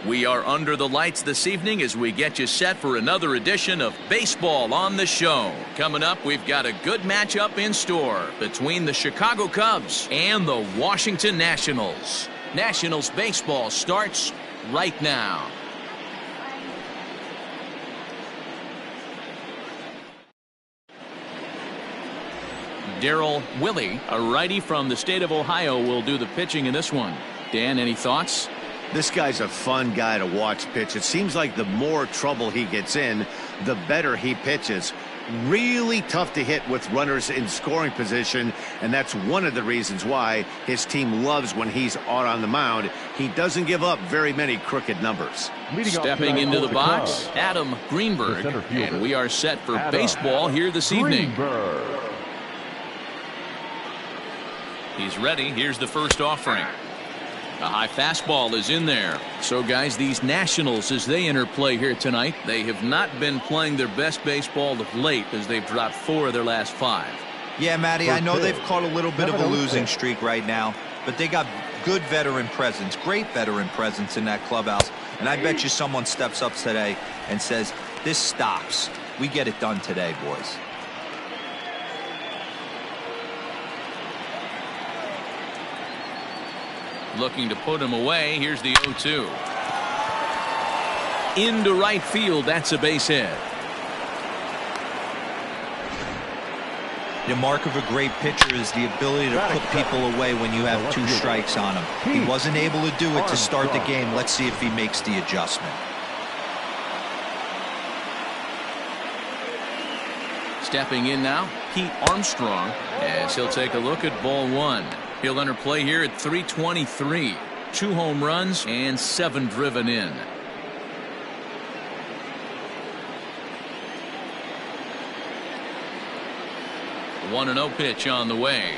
We are under the lights this evening as we get you set for another edition of Baseball on the Show. Coming up, we've got a good matchup in store between the Chicago Cubs and the Washington Nationals. Nationals baseball starts right now. Darryl Willie, a righty from the state of Ohio, will do the pitching in this one. Dan, any thoughts? This guy's a fun guy to watch pitch. It seems like the more trouble he gets in, the better he pitches. Really tough to hit with runners in scoring position, and that's one of the reasons why his team loves when he's out on the mound. He doesn't give up very many crooked numbers. Stepping into the box, Adam Greenberg, and we are set for baseball here this evening. He's ready. Here's the first offering. A high fastball is in there. So, guys, these Nationals, as they enter play here tonight, they have not been playing their best baseball of late as they've dropped 4 of their last 5. Yeah, Matty, I know they've caught a little bit of a losing streak right now, but they got good veteran presence, great veteran presence in that clubhouse. And I bet you someone steps up today and says, this stops. We get it done today, boys. Looking to put him away. Here's the 0-2. Into right field. That's a base hit. The mark of a great pitcher is the ability to put people away when you have 2 strikes on him. He wasn't able to do it to start the game. Let's see if he makes the adjustment. Stepping in now, Pete Armstrong, as he'll take a look at ball 1. He'll enter play here at 323. 2 home runs and 7 driven in. One 1-0 pitch on the way.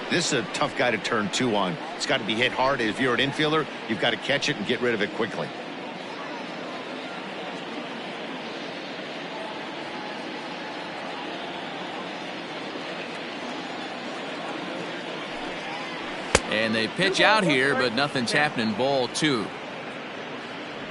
This is a tough guy to turn 2 on. It's got to be hit hard. If you're an infielder, you've got to catch it and get rid of it quickly. And they pitch out here, but nothing's happening. Ball 2.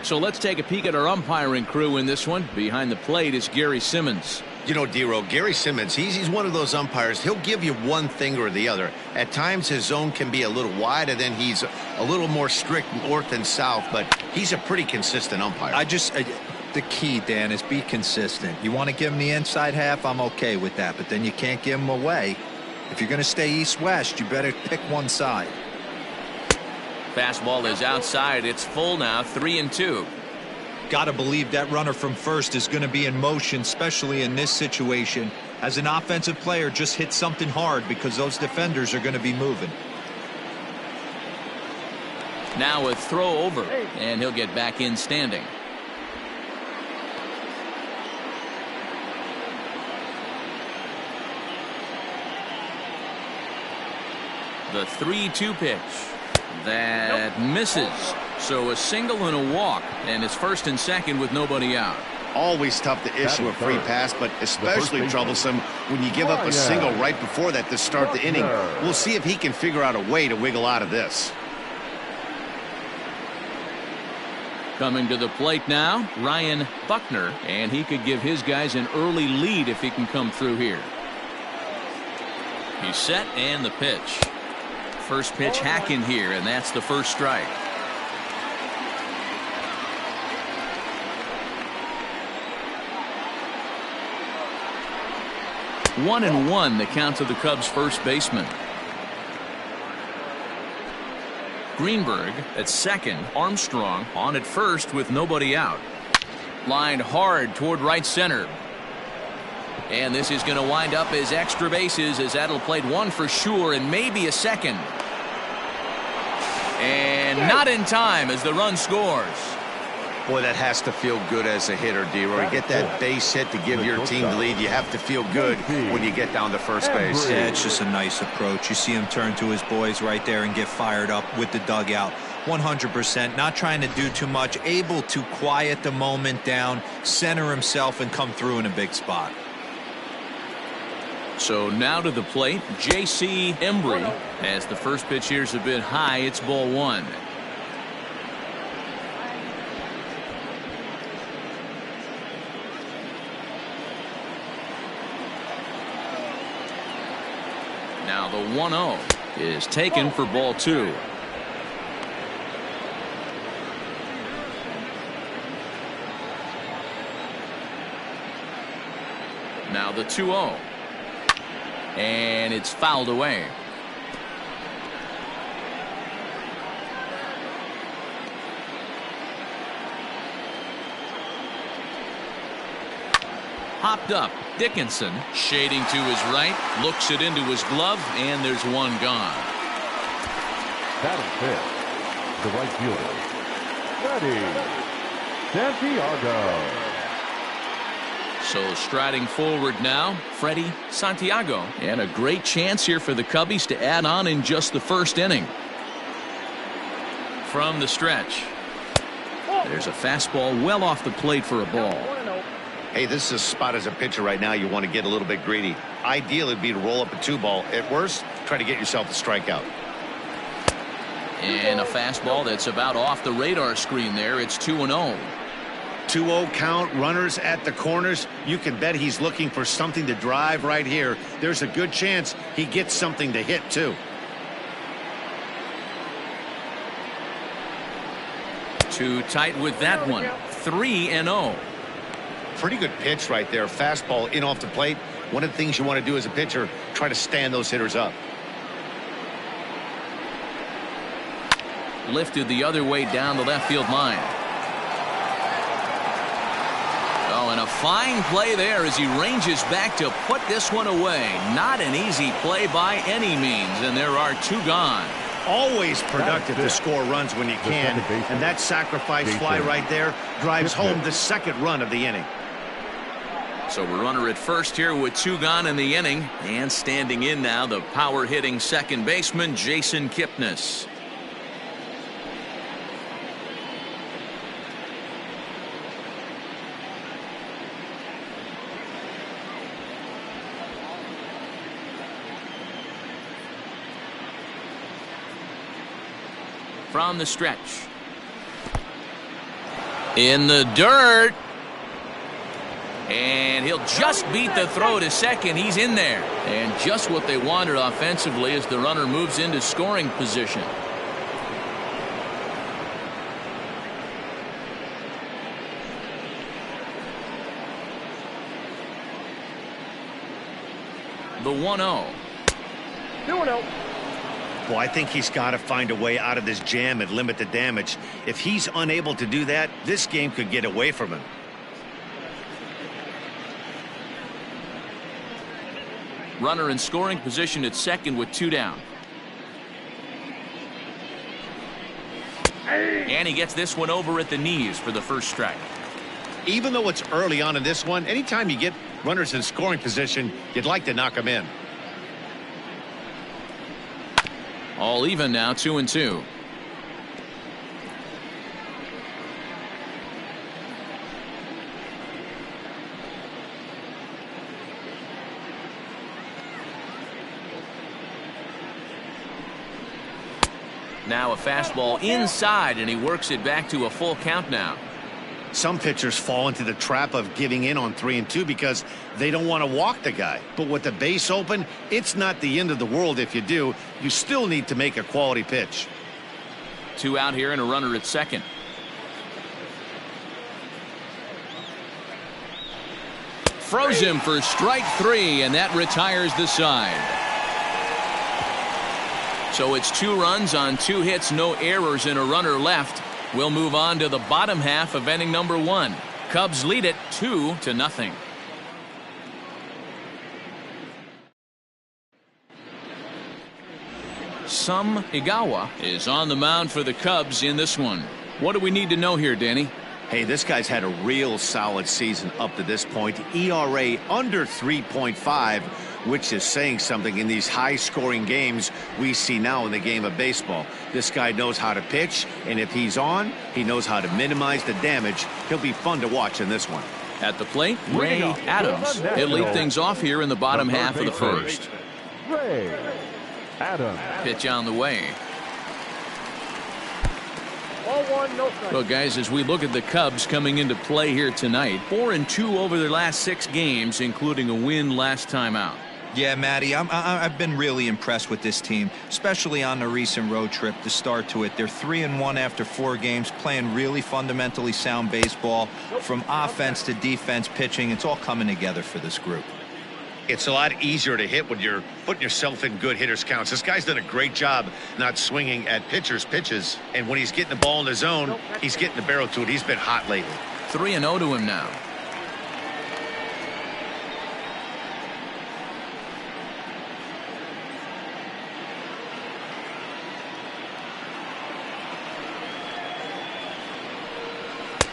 So let's take a peek at our umpiring crew in this one. Behind the plate is Gary Simmons. You know, D-Row, Gary Simmons, he's one of those umpires. He'll give you one thing or the other. At times his zone can be a little wide, and then he's a little more strict north and south, but he's a pretty consistent umpire. The key, Dan, is be consistent. You want to give him the inside half, I'm okay with that, but then you can't give him away. If you're going to stay east-west, you better pick one side. Fastball is outside. It's full now, 3-2. Got to believe that runner from first is going to be in motion, especially in this situation. As an offensive player, just hit something hard because those defenders are going to be moving. Now a throw over, and he'll get back in standing. The 3-2 pitch. That misses. So a single and a walk, and it's first and second with nobody out. Always tough to issue a free pass, but especially troublesome when you give up a single right before that to start the inning. We'll see if he can figure out a way to wiggle out of this. Coming to the plate now, Ryan Buckner, and he could give his guys an early lead if he can come through here. He's set, and the pitch. First pitch hacking here, and that's the first strike. One and one, the count to the Cubs' first baseman. Greenberg at second. Armstrong on at first with nobody out. Lined hard toward right center. And this is going to wind up as extra bases, as that'll played one for sure and maybe a second. And not in time as the run scores. Boy, that has to feel good as a hitter, D-Roy. Get that base hit to give your team the lead. You have to feel good when you get down to first base. Yeah, it's just a nice approach. You see him turn to his boys right there and get fired up with the dugout. 100%, not trying to do too much, able to quiet the moment down, center himself, and come through in a big spot. So now to the plate, J.C. Embry. As the first pitch here is a bit high, it's ball one. Now the 1-0 is taken for ball two. Now the 2-0. And it's fouled away. Hopped up. Dickinson shading to his right, looks it into his glove, and there's one gone. Batting fifth, the right fielder, Freddie Santiago. So striding forward now, Freddie Santiago. And a great chance here for the Cubbies to add on in just the first inning. From the stretch. There's a fastball well off the plate for a ball. Hey, this is a spot as a pitcher right now you want to get a little bit greedy. Ideal would be to roll up a 2-ball. At worst, try to get yourself a strikeout. And a fastball that's about off the radar screen there. It's 2-0. 2-0 count, runners at the corners. You can bet he's looking for something to drive right here. There's a good chance he gets something to hit too. Too tight with that one. 3-0. Pretty good pitch right there. Fastball in off the plate. One of the things you want to do as a pitcher, try to stand those hitters up. Lifted the other way down the left field line. Oh, and a fine play there as he ranges back to put this one away. Not an easy play by any means, and there are two gone. Always productive to score runs when you can, and that sacrifice fly right there drives home the second run of the inning. So a runner at first here with two gone in the inning, and standing in now the power hitting second baseman Jason Kipnis. From the stretch. In the dirt. And he'll just beat the throw to second. He's in there. And just what they wanted offensively as the runner moves into scoring position. The 1-0. 2-0. Well, I think he's got to find a way out of this jam and limit the damage. If he's unable to do that, this game could get away from him. Runner in scoring position at second with two down. And he gets this one over at the knees for the first strike. Even though it's early on in this one, anytime you get runners in scoring position, you'd like to knock them in. All even now, 2-2. Now a fastball inside, and he works it back to a full count now. Some pitchers fall into the trap of giving in on 3-2 because they don't want to walk the guy. But with the base open, it's not the end of the world if you do. You still need to make a quality pitch. Two out here and a runner at second. Froze him for strike three, and that retires the side. So it's 2 runs on 2 hits, no errors, and a runner left. We'll move on to the bottom half of inning number 1. Cubs lead it 2-0. Some Igawa is on the mound for the Cubs in this one. What do we need to know here, Danny? Hey, this guy's had a real solid season up to this point. ERA under 3.5, which is saying something in these high-scoring games we see now in the game of baseball. This guy knows how to pitch, and if he's on, he knows how to minimize the damage. He'll be fun to watch in this one. At the plate, Ray Adams. He'll lead things off here in the bottom half of the first. Ray Adams. Pitch on the way. Ball one, no strike. Well, guys, as we look at the Cubs coming into play here tonight, 4-2 over their last 6 games, including a win last time out. Yeah, Matty, I've been really impressed with this team, especially on the recent road trip to start to it. They're 3-1 after 4 games, playing really fundamentally sound baseball. From offense to defense, pitching, it's all coming together for this group. It's a lot easier to hit when you're putting yourself in good hitters' counts. This guy's done a great job not swinging at pitchers' pitches. And when he's getting the ball in the zone, he's getting the barrel to it. He's been hot lately. 3-0 to him now.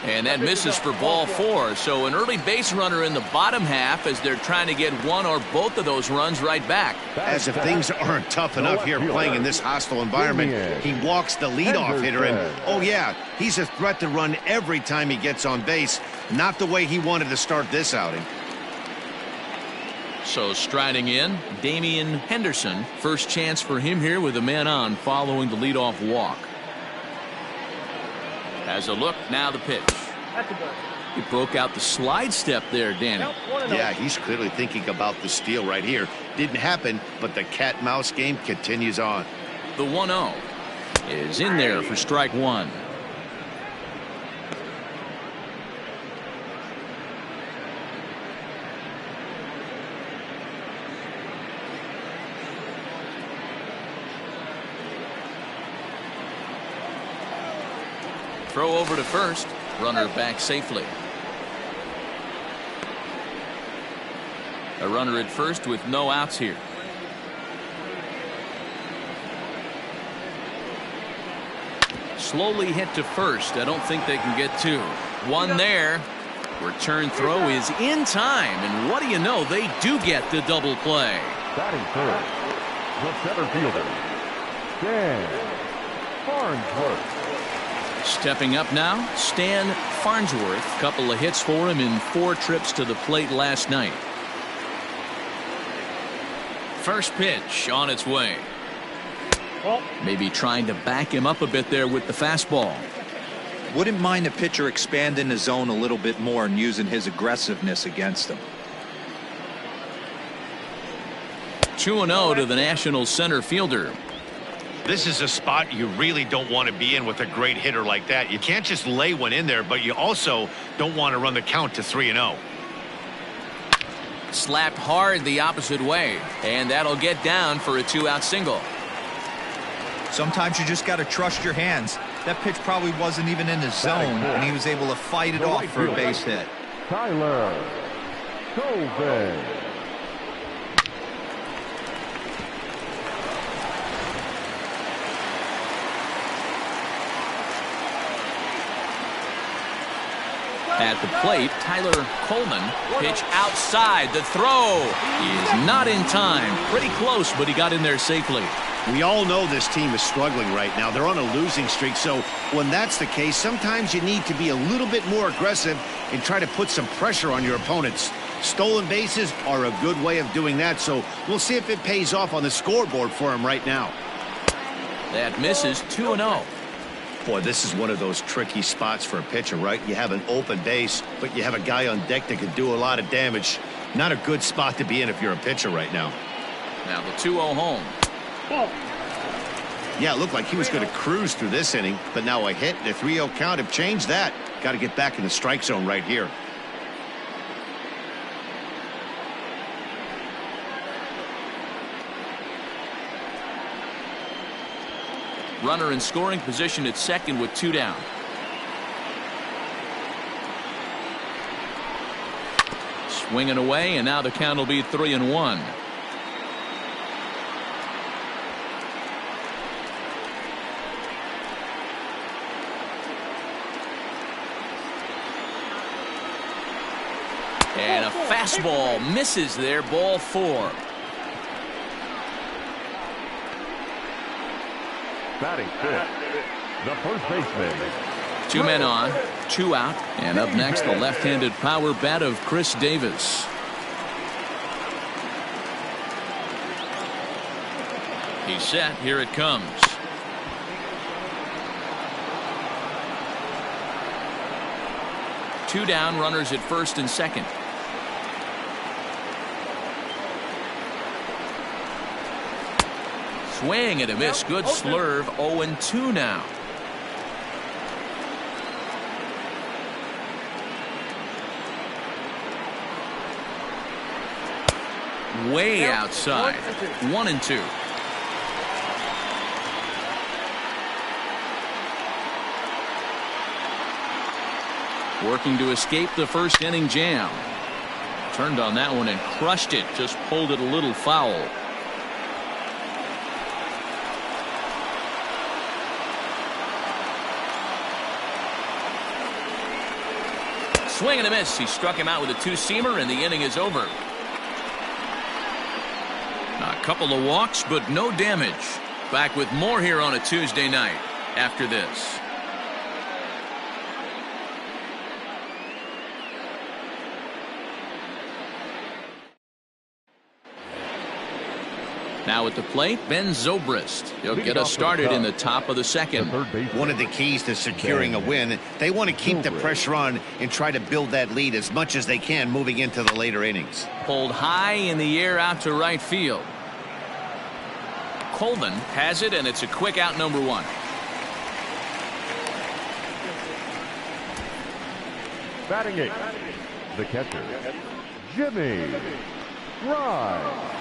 And that misses for ball 4. So an early base runner in the bottom half as they're trying to get one or both of those runs right back. As if things aren't tough enough here playing in this hostile environment, he walks the leadoff hitter, and oh yeah, he's a threat to run every time he gets on base. Not the way he wanted to start this outing. So striding in, Damian Henderson. First chance for him here with a man on following the leadoff walk. Has a look, now the pitch. He broke out the slide step there, Danny. Yeah, he's clearly thinking about the steal right here. Didn't happen, but the cat-mouse game continues on. The 1-0 is in there for strike 1. Throw over to first. Runner back safely. A runner at first with no outs here. Slowly hit to first. I don't think they can get 2. One there. Return throw is in time. And what do you know? They do get the double play. Batting first, the center fielder, Dan Farnsworth. Stepping up now, Stan Farnsworth. Couple of hits for him in 4 trips to the plate last night. First pitch on its way. Maybe trying to back him up a bit there with the fastball. Wouldn't mind the pitcher expanding the zone a little bit more and using his aggressiveness against him. 2-0 to the National center fielder. This is a spot you really don't want to be in with a great hitter like that. You can't just lay one in there, but you also don't want to run the count to 3-0. Slapped hard the opposite way, and that'll get down for a 2-out single. Sometimes you just got to trust your hands. That pitch probably wasn't even in the zone, and he was able to fight it off for a base hit. Tyler Colvin. At the plate, Tyler Coleman. Pitch outside. The throw is not in time. Pretty close, but he got in there safely. We all know this team is struggling right now. They're on a losing streak, so when that's the case, sometimes you need to be a little bit more aggressive and try to put some pressure on your opponents. Stolen bases are a good way of doing that, so we'll see if it pays off on the scoreboard for him right now. That misses. 2-0. Boy, this is one of those tricky spots for a pitcher, right? You have an open base, but you have a guy on deck that can do a lot of damage. Not a good spot to be in if you're a pitcher right now. Now the 2-0 home. Yeah, it looked like he was going to cruise through this inning, but now a hit and a 3-0 count have changed that. Got to get back in the strike zone right here. Runner in scoring position at second with 2 down. Swinging away, and now the count will be 3-1. And a fastball misses there, ball 4. Batting fifth, the first baseman, Two men on, two out, and up next the left-handed power bat of Chris Davis. He's set. Here it comes. Two down, runners at first and second. Swing and a miss. Good slurve. 0-2 now. Way outside. 1-2. Working to escape the first inning jam. Turned on that one and crushed it. Just pulled it a little foul. Swing and a miss. He struck him out with a two-seamer, and the inning is over. A couple of walks, but no damage. Back with more here on a Tuesday night after this. Now at the plate, Ben Zobrist. He'll get us started in the top of the second. One of the keys to securing a win, they want to keep the pressure on and try to build that lead as much as they can moving into the later innings. Pulled high in the air out to right field. Colvin has it, and it's a quick out, number one. Batting eight, the catcher, Jimmy Grimes.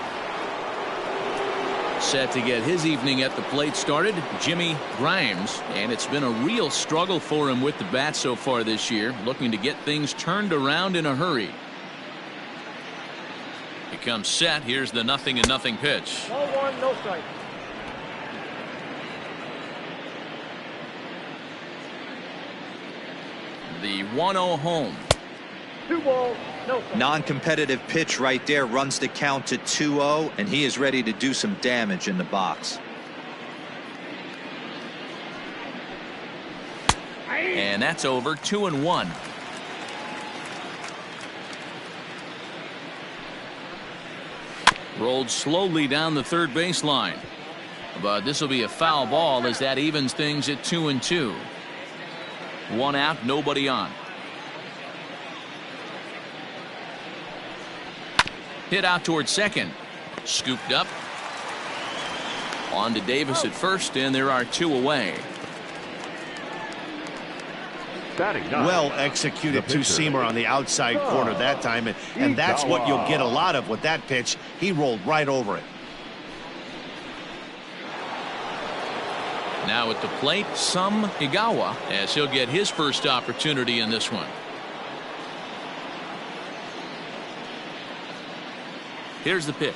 Set to get his evening at the plate started, Jimmy Grimes, and it's been a real struggle for him with the bat so far this year, looking to get things turned around in a hurry. He comes set. Here's the 0-0 pitch. 1-1, no strike. The 1-0 home. 2 balls, no strike. Non-competitive pitch right there, runs the count to 2-0, and he is ready to do some damage in the box. And that's over. 2-1. Rolled slowly down the third baseline, but this will be a foul ball as that evens things at 2-2. One out, nobody on. Hit out towards second. Scooped up. On to Davis at first, and there are two away. Well executed two-seamer on the outside corner that time, and that's what you'll get a lot of with that pitch. He rolled right over it. Now at the plate, Sam Igawa, as he'll get his first opportunity in this one. Here's the pitch.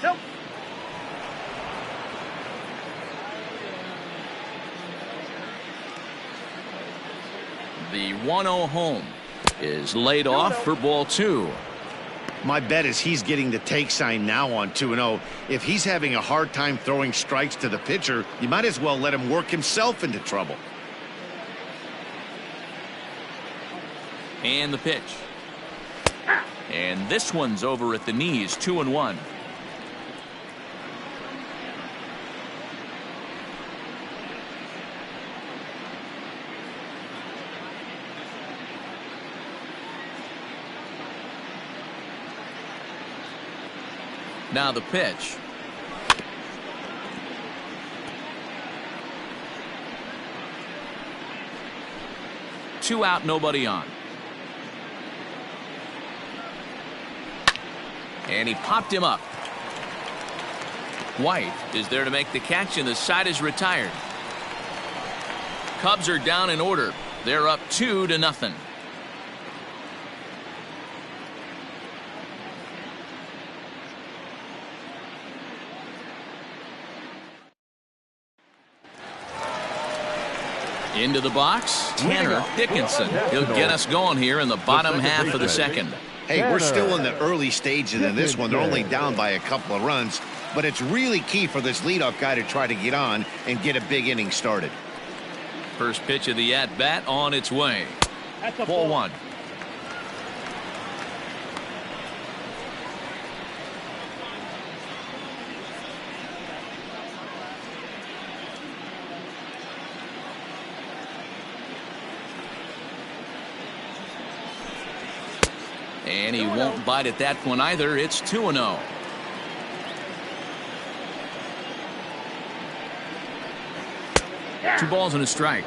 Nope. The 1-0 home is laid off for ball two. My bet is he's getting the take sign now on 2-0. If he's having a hard time throwing strikes to the pitcher, you might as well let him work himself into trouble. And the pitch. And this one's over at the knees. 2-1. Now the pitch. Two out, nobody on. And he popped him up. White is there to make the catch, and the side is retired. Cubs are down in order. They're up 2-0. Into the box, Tanner Dickinson. He'll get us going here in the bottom half of the second. Hey, we're still in the early stages of this one. They're only down by a couple of runs, but it's really key for this leadoff guy to try to get on and get a big inning started. First pitch of the at-bat on its way. That's a Ball one. And he won't bite at that one either. It's 2-0. Two balls and a strike.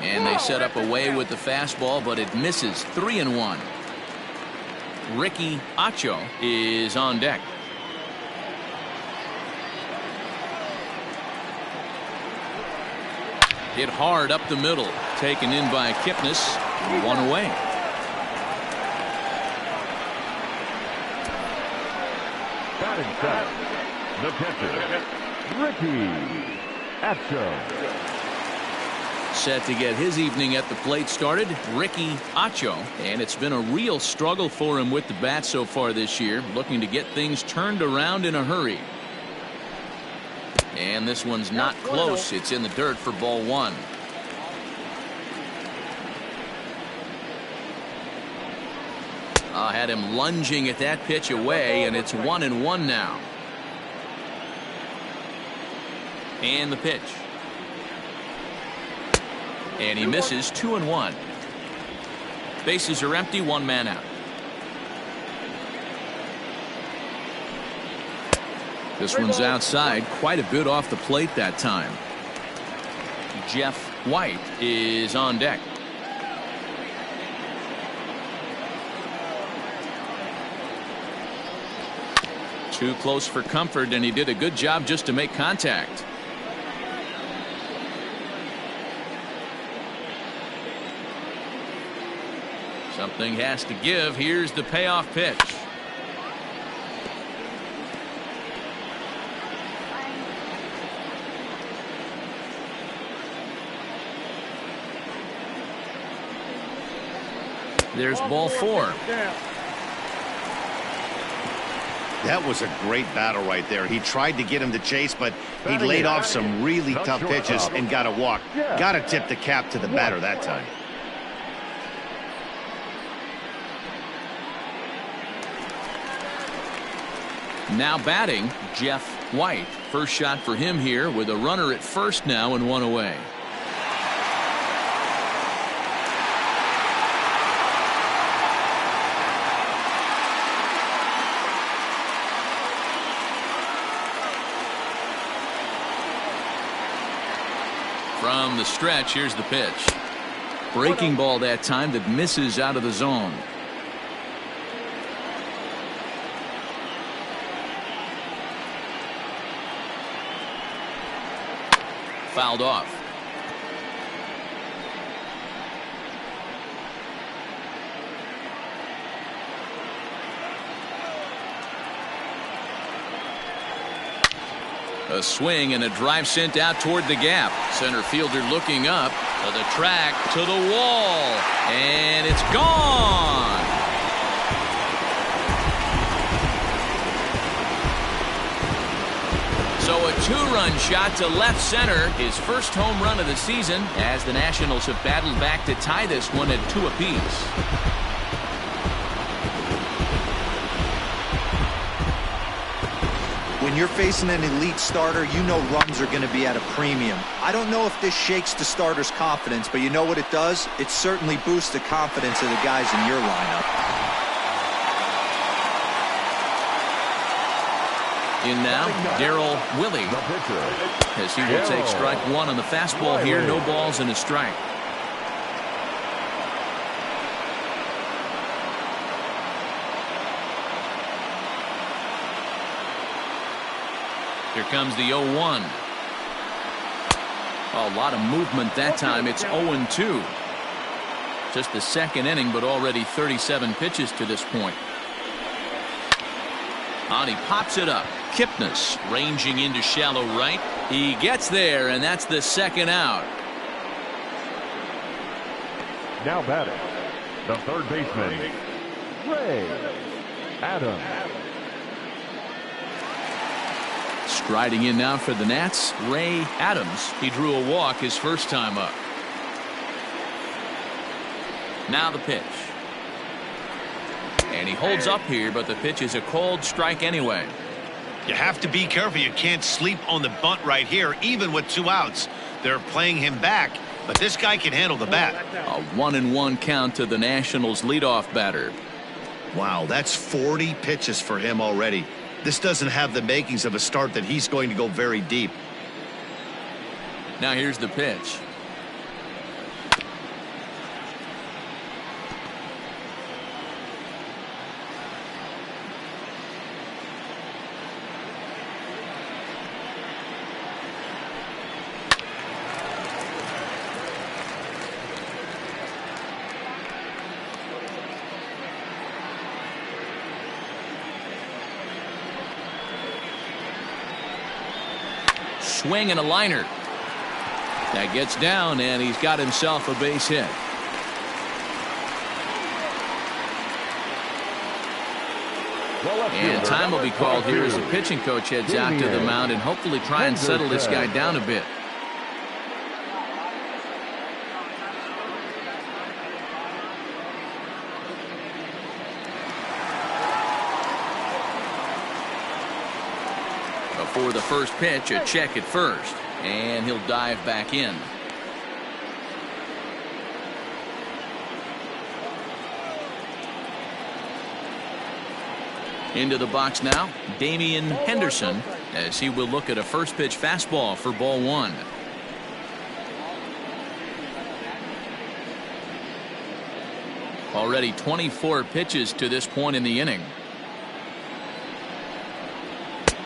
And they set up away with the fastball, but it misses. 3-1. Ricky Acho is on deck. Hit hard up the middle. Taken in by Kipnis. One away. Batting set, the catcher, Ricky Acho. Set to get his evening at the plate started, Ricky Acho, and it's been a real struggle for him with the bat so far this year, looking to get things turned around in a hurry. And this one's not close. It's in the dirt for ball one. Had him lunging at that pitch away, and it's 1-1 now. And the pitch. And he misses. 2-1. Bases are empty. One man out. This one's outside. Quite a bit off the plate that time. Jeff White is on deck. Too close for comfort, and he did a good job just to make contact. Something has to give. Here's the payoff pitch. There's ball four. That was a great battle right there. He tried to get him to chase, but he laid off some really tough pitches and got a walk. Got to tip the cap to the batter that time. Now batting, Jeff White. First shot for him here with a runner at first now and one away. From the stretch, here's the pitch. Breaking ball that time that misses out of the zone. Fouled off. A swing and a drive sent out toward the gap. Center fielder looking up to the track, to the wall, and it's gone. So a two-run shot to left center, his first home run of the season, as the Nationals have battled back to tie this one at 2 apiece. When you're facing an elite starter, you know runs are going to be at a premium. I don't know if this shakes the starter's confidence, but you know what it does? It certainly boosts the confidence of the guys in your lineup. In now, Darryl Willie, as he will take strike one on the fastball here. No balls and a strike. Here comes the 0-1. A lot of movement that time. It's 0-2. Just the second inning, but already 37 pitches to this point. And he pops it up. Kipnis ranging into shallow right. He gets there, and that's the second out. Now batting, the third baseman, Ray Adams. Striding in now for the Nats, Ray Adams. He drew a walk his first time up. Now the pitch. And he holds up here, but the pitch is a called strike anyway. You have to be careful. You can't sleep on the bunt right here, even with 2 outs. They're playing him back, but this guy can handle the bat. A 1-1 count to the Nationals leadoff batter. Wow, that's 40 pitches for him already. This doesn't have the makings of a start that he's going to go very deep. Now here's the pitch. Swing and a liner. That gets down, and he's got himself a base hit. And time will be called here as the pitching coach heads out to the mound and hopefully try and settle this guy down a bit. Before the first pitch, a check at first, and he'll dive back in. Into the box now, Damian Henderson, as he will look at a first pitch fastball for ball 1. Already 24 pitches to this point in the inning.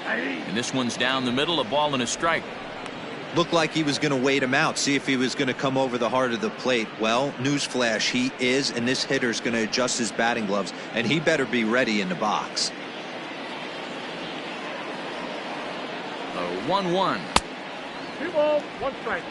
And this one's down the middle, a ball and a strike. Looked like he was going to wait him out, see if he was going to come over the heart of the plate. Well, newsflash, he is, and this hitter's going to adjust his batting gloves, and he better be ready in the box. A 1-1. 2 balls, 1 strike.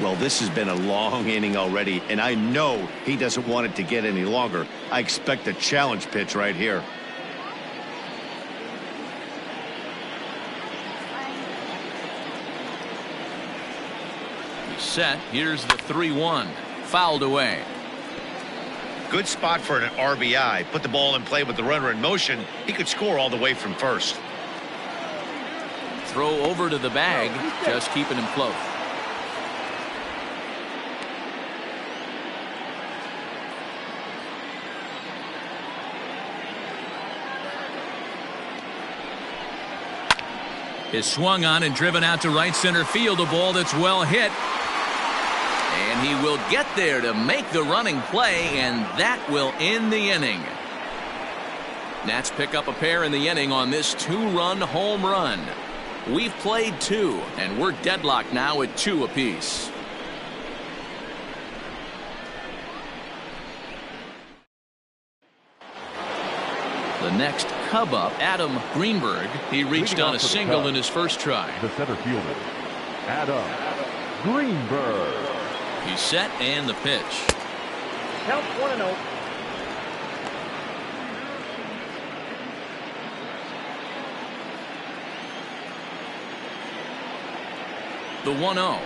Well, this has been a long inning already, and I know he doesn't want it to get any longer. I expect a challenge pitch right here. He's set. Here's the 3-1. Fouled away. Good spot for an RBI. Put the ball in play with the runner in motion. He could score all the way from first. Throw over to the bag, just keeping him close. Is swung on and driven out to right center field, a ball that's well hit. And he will get there to make the running play, and that will end the inning. Nats pick up a pair in the inning on this 2-run home run. We've played 2, and we're deadlocked now at 2 apiece. The next Cub up, Adam Greenberg. He reached on a single in his first try. The center fielder, Adam Greenberg. He's set, and the pitch. Count 1-0. The 1-0.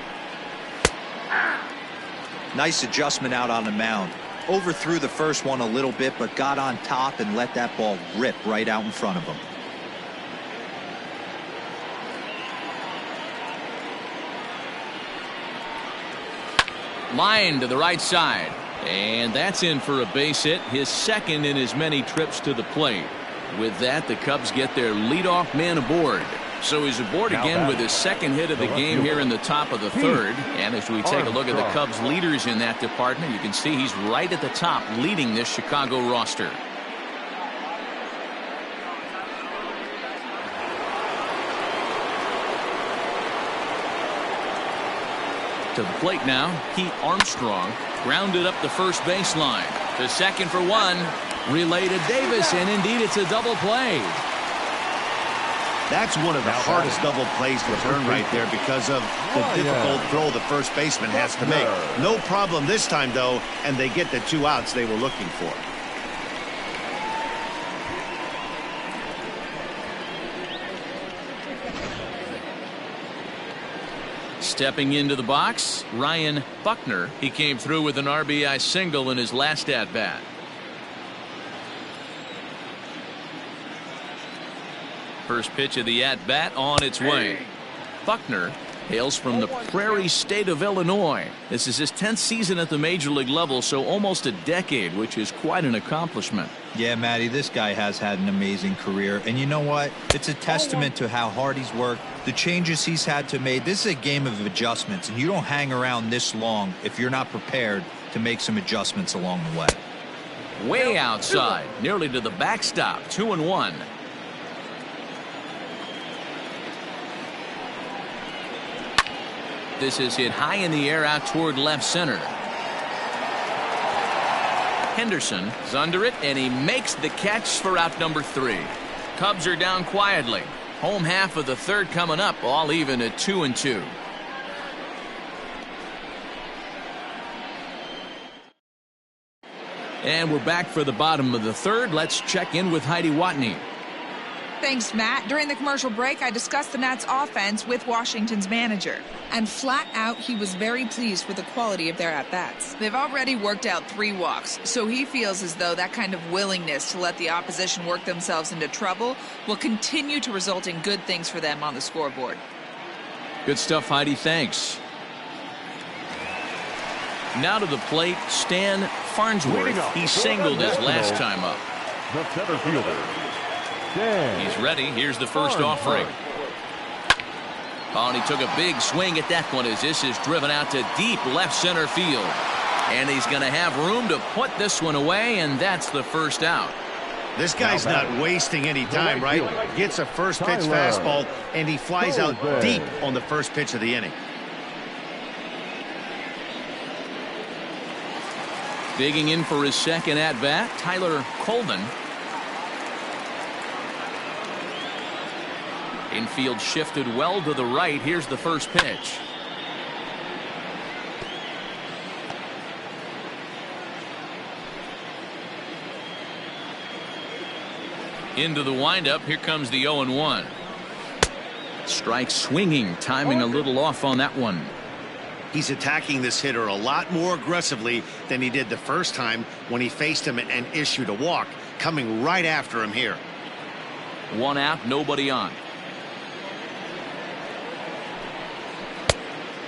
Nice adjustment out on the mound. Overthrew the first one a little bit, but got on top and let that ball rip right out in front of him. Line to the right side. And that's in for a base hit, his second in as many trips to the plate. With that, the Cubs get their leadoff man aboard. So he's aboard again with his second hit of the game here in the top of the third. And as we take a look at the Cubs leaders in that department, you can see he's right at the top leading this Chicago roster. To the plate now, Pete Armstrong grounded up the first baseline. The second for one. Relay to Davis, and indeed it's a double play. That's one of the hardest double plays to turn right there because of the difficult throw the first baseman has to make. No problem this time, though, and they get the 2 outs they were looking for. Stepping into the box, Ryan Buckner. He came through with an RBI single in his last at-bat. First pitch of the at-bat on its way. Buckner hails from the prairie state of Illinois. This is his 10th season at the major league level, so almost a decade, which is quite an accomplishment. Yeah, Matty, this guy has had an amazing career. And you know what? It's a testament to how hard he's worked, the changes he's had to make. This is a game of adjustments, and you don't hang around this long if you're not prepared to make some adjustments along the way. Way outside, nearly to the backstop, 2-1. This is hit high in the air out toward left center. Henderson is under it, and he makes the catch for out number 3. Cubs are down quietly. Home half of the third coming up, all even at 2-2. And we're back for the bottom of the third. Let's check in with Heidi Watney. Thanks, Matt. During the commercial break, I discussed the Nats' offense with Washington's manager. And flat out, he was very pleased with the quality of their at-bats. They've already worked out 3 walks, so he feels as though that kind of willingness to let the opposition work themselves into trouble will continue to result in good things for them on the scoreboard. Good stuff, Heidi. Thanks. Now to the plate, Stan Farnsworth. He singled his last time up. The center fielder. He's ready. Here's the first offering. Oh, and he took a big swing at that one as this is driven out to deep left center field. And he's going to have room to put this one away, and that's the first out. This guy's not wasting any time, right? Gets a first pitch fastball, and he flies out deep on the first pitch of the inning. Digging in for his second at-bat, Tyler Colvin. Infield shifted well to the right. Here's the first pitch. Into the windup. Here comes the 0-1. Strike swinging, timing a little off on that one. He's attacking this hitter a lot more aggressively than he did the first time when he faced him and issued a walk, coming right after him here. 1 out, nobody on.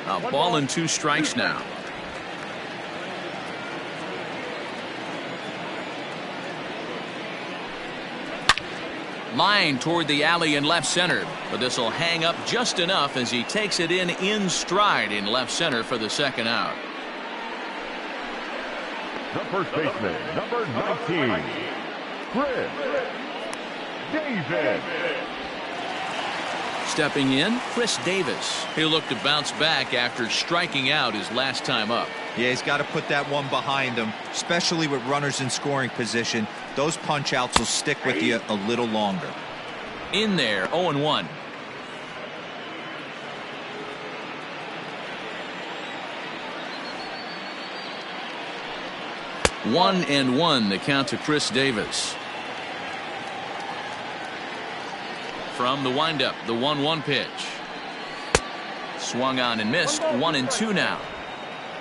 A ball and 2 strikes now. Line toward the alley in left center, but this will hang up just enough as he takes it in stride in left center for the second out. The first baseman, number 19, Chris Davis. Stepping in, Chris Davis. He'll look to bounce back after striking out his last time up. Yeah, he's got to put that one behind him, especially with runners in scoring position. Those punch outs will stick with you a little longer. In there, 0-1. One and one, the count to Chris Davis. From the windup, the 1-1 pitch. Swung on and missed. 1-2 now.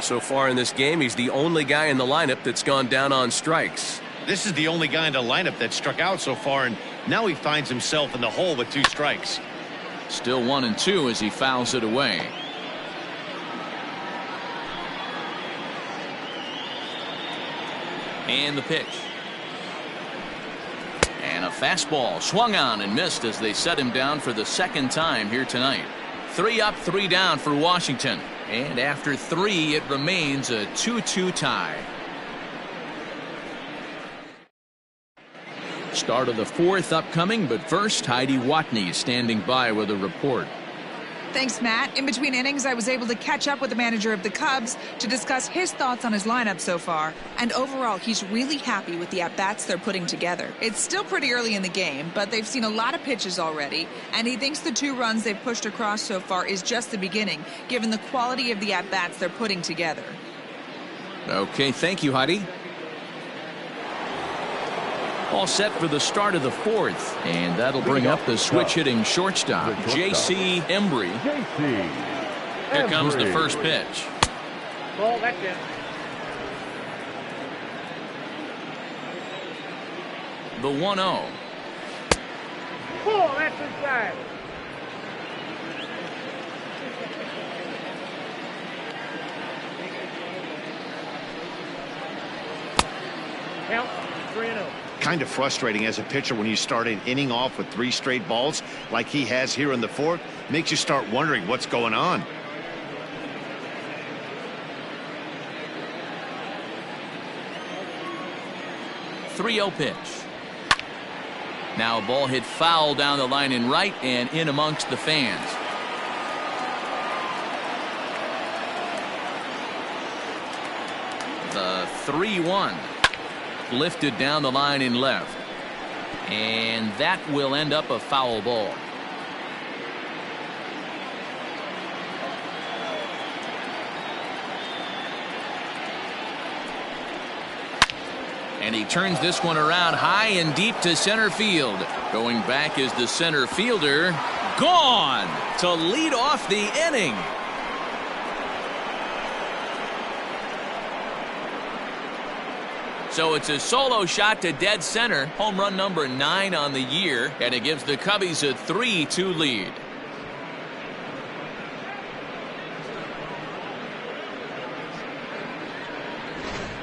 So far in this game, he's the only guy in the lineup that's gone down on strikes. This is the only guy in the lineup that struck out so far, and now he finds himself in the hole with 2 strikes. Still 1-2 as he fouls it away. And the pitch. And a fastball swung on and missed as they set him down for the second time here tonight. 3 up, 3 down for Washington. And after 3, it remains a 2-2 tie. Start of the 4th upcoming, but first, Heidi Watney standing by with a report. Thanks, Matt. In between innings, I was able to catch up with the manager of the Cubs to discuss his thoughts on his lineup so far. And overall, he's really happy with the at-bats they're putting together. It's still pretty early in the game, but they've seen a lot of pitches already, and he thinks the 2 runs they've pushed across so far is just the beginning, given the quality of the at-bats they're putting together. Okay, thank you, Heidi. All set for the start of the 4th, and that'll bring up the switch-hitting shortstop, J.C. Embry. Here comes the first pitch. Ball, that's it. The 1-0. Ball, that's inside. Count 3-0. Kind of frustrating as a pitcher when you start an inning off with 3 straight balls like he has here in the 4th. Makes you start wondering what's going on. The 3-0 pitch. Now a ball hit foul down the line in right and in amongst the fans. The 3-1. Lifted down the line in left, and that will end up a foul ball. And he turns this one around high and deep to center field. Going back is the center fielder, gone to lead off the inning. So it's a solo shot to dead center, home run number 9 on the year, and it gives the Cubbies a 3-2 lead.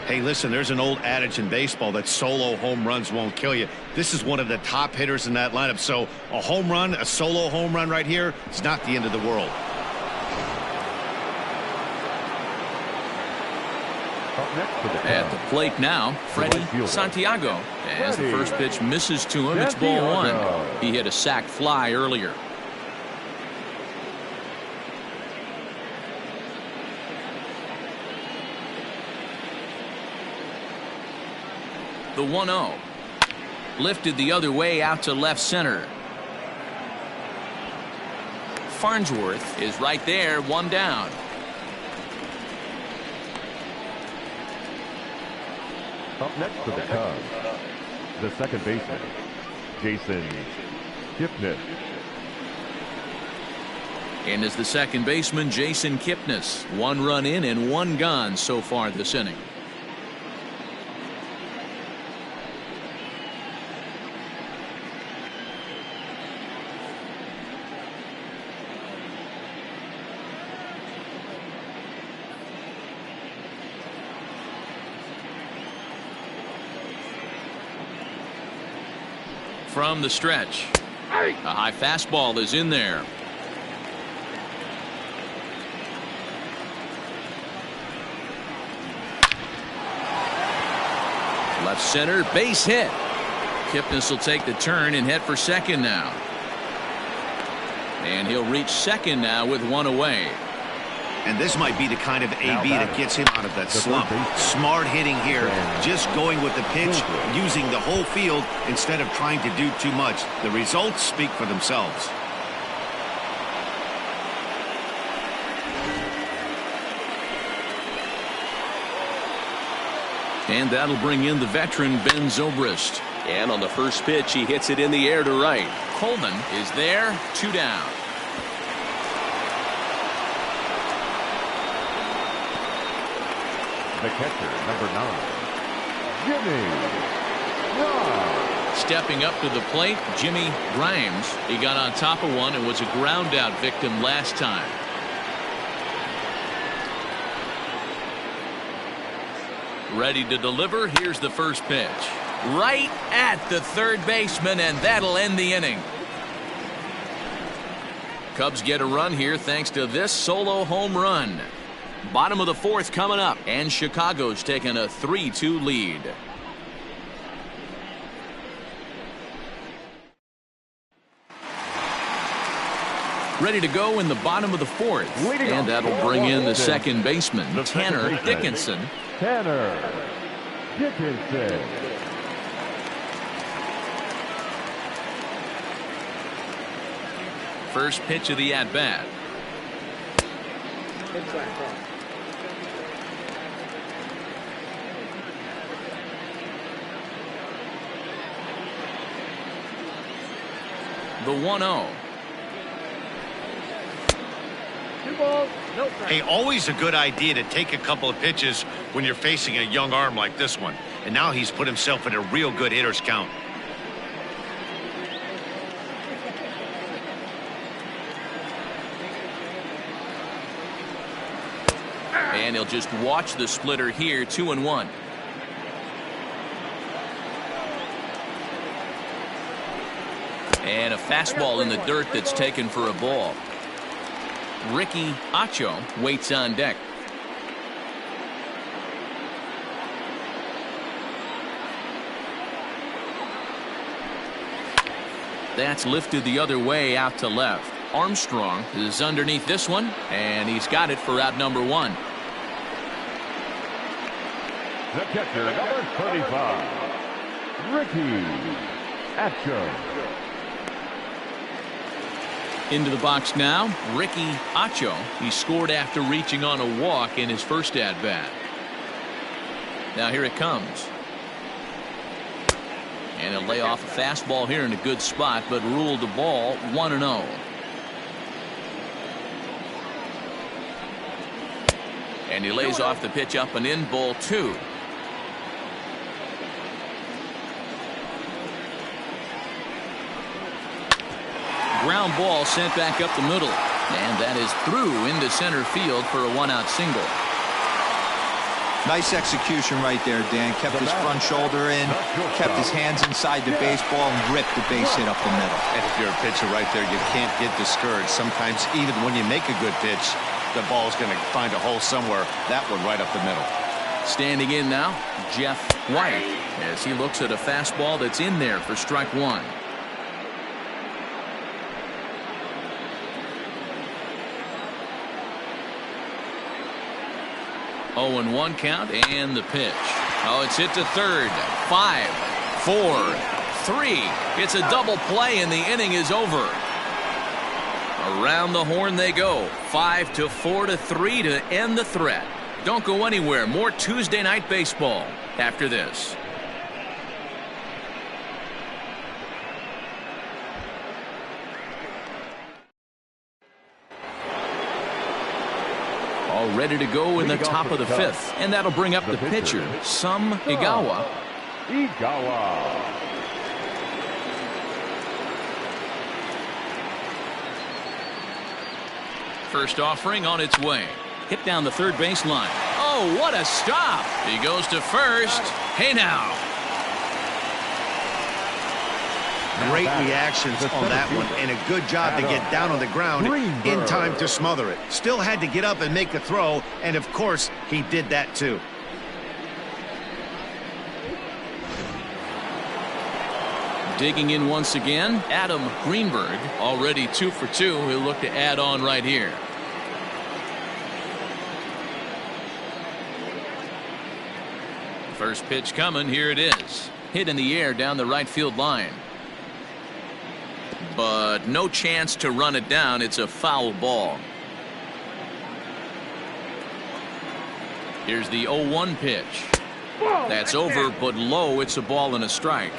Hey, listen, there's an old adage in baseball that solo home runs won't kill you. This is one of the top hitters in that lineup, so a home run, a solo home run right here, it's not the end of the world. At the plate now, Freddie Santiago. As the first pitch misses to him, it's ball 1. He hit a sac fly earlier. The 1-0. Lifted the other way out to left center. Farnsworth is right there, 1 down. Up next for the Cubs, the second baseman, Jason Kipnis. And as the second baseman, Jason Kipnis. 1 run in and 1 gone so far this inning. From the stretch, a high fastball is in there. Left center, base hit. Kipnis will take the turn and head for second now. And he'll reach second now with 1 away. And this might be the kind of AB that gets him out of that slump. Smart hitting here, just going with the pitch, using the whole field instead of trying to do too much. The results speak for themselves. And that'll bring in the veteran Ben Zobrist. And on the first pitch, he hits it in the air to right. Coleman is there, 2 down. The catcher, number 9, Jimmy Grimes. Stepping up to the plate, Jimmy Grimes. He got on top of one and was a ground out victim last time. Ready to deliver. Here's the first pitch. Right at the third baseman, and that'll end the inning. Cubs get a run here thanks to this solo home run. Bottom of the 4th coming up, and Chicago's taking a 3-2 lead. Ready to go in the bottom of the fourth. And that'll bring in the second baseman, Tanner Dickinson. Tanner Dickinson. First pitch of the at-bat. The 1-0. Hey, always a good idea to take a couple of pitches when you're facing a young arm like this one. And now he's put himself in a real good hitter's count. And he'll just watch the splitter here, 2-1. And a fastball in the dirt that's taken for a ball. Ricky Acho waits on deck. That's lifted the other way out to left. Armstrong is underneath this one, and he's got it for out number 1. The catcher, number 35, Ricky Acho. Into the box now, Ricky Acho. He scored after reaching on a walk in his first at-bat. Now here it comes. And he'll lay off a fastball here in a good spot, but ruled the ball 1-0. And he lays off the pitch up and in, ball 2. Ground ball sent back up the middle, and that is through into center field for a 1-out single. Nice execution right there, Dan. Kept his front shoulder in, kept his hands inside the baseball, and ripped the base hit up the middle. And if you're a pitcher right there, you can't get discouraged. Sometimes even when you make a good pitch, the ball's going to find a hole somewhere. That one right up the middle. Standing in now, Jeff White, as he looks at a fastball that's in there for strike 1. Oh, and 1 count, and the pitch. Oh, it's hit to third. 5, 4, 3. It's a double play, and the inning is over. Around the horn they go. 5-4-3 to end the threat. Don't go anywhere. More Tuesday night baseball after this. All ready to go in the top of the 5th, and that'll bring up the pitcher, Sum Igawa. First offering on its way. Hit down the third baseline. Oh, what a stop! He goes to first. Hey now. Great reactions on that one, and a good job to get down on the ground in time to smother it. Still had to get up and make a throw, and of course, he did that too. Digging in once again, Adam Greenberg, already 2 for 2. He'll look to add on right here. First pitch coming, here it is. Hit in the air down the right field line. But no chance to run it down. It's a foul ball. Here's the 0-1 pitch. That's over, but low. It's a ball and a strike.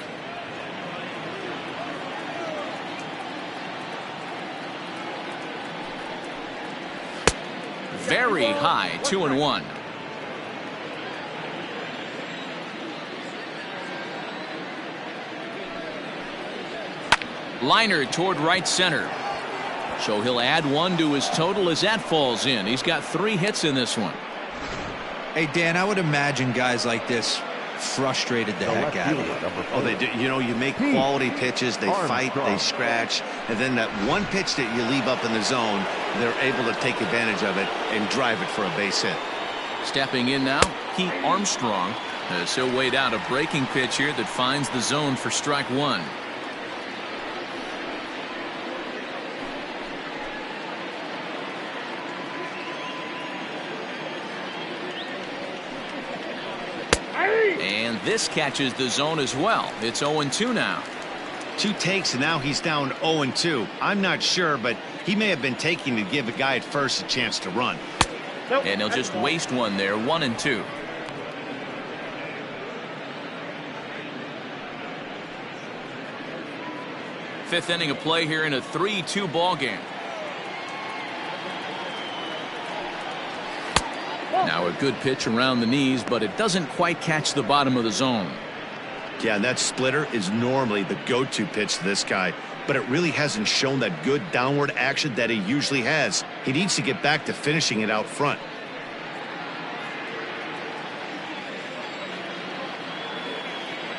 Very high, 2-1. Liner toward right center. So he'll add 1 to his total as that falls in. He's got 3 hits in this one. Hey, Dan, I would imagine guys like this frustrated the heck out of you. Oh, they do. You know, you make quality pitches, they fight, they scratch, and then that one pitch that you leave up in the zone, they're able to take advantage of it and drive it for a base hit. Stepping in now, Pete Armstrong. So weighed out a breaking pitch here that finds the zone for strike 1. And this catches the zone as well. It's 0-2 now. 2 takes, and now he's down 0-2. I'm not sure, but he may have been taking to give a guy at first a chance to run. Nope, And he'll just waste one there. 1-2. Fifth inning of play here in a 3-2 ball game. Now a good pitch around the knees, but it doesn't quite catch the bottom of the zone. Yeah, and that splitter is normally the go-to pitch to this guy, but it really hasn't shown that good downward action that he usually has. He needs to get back to finishing it out front.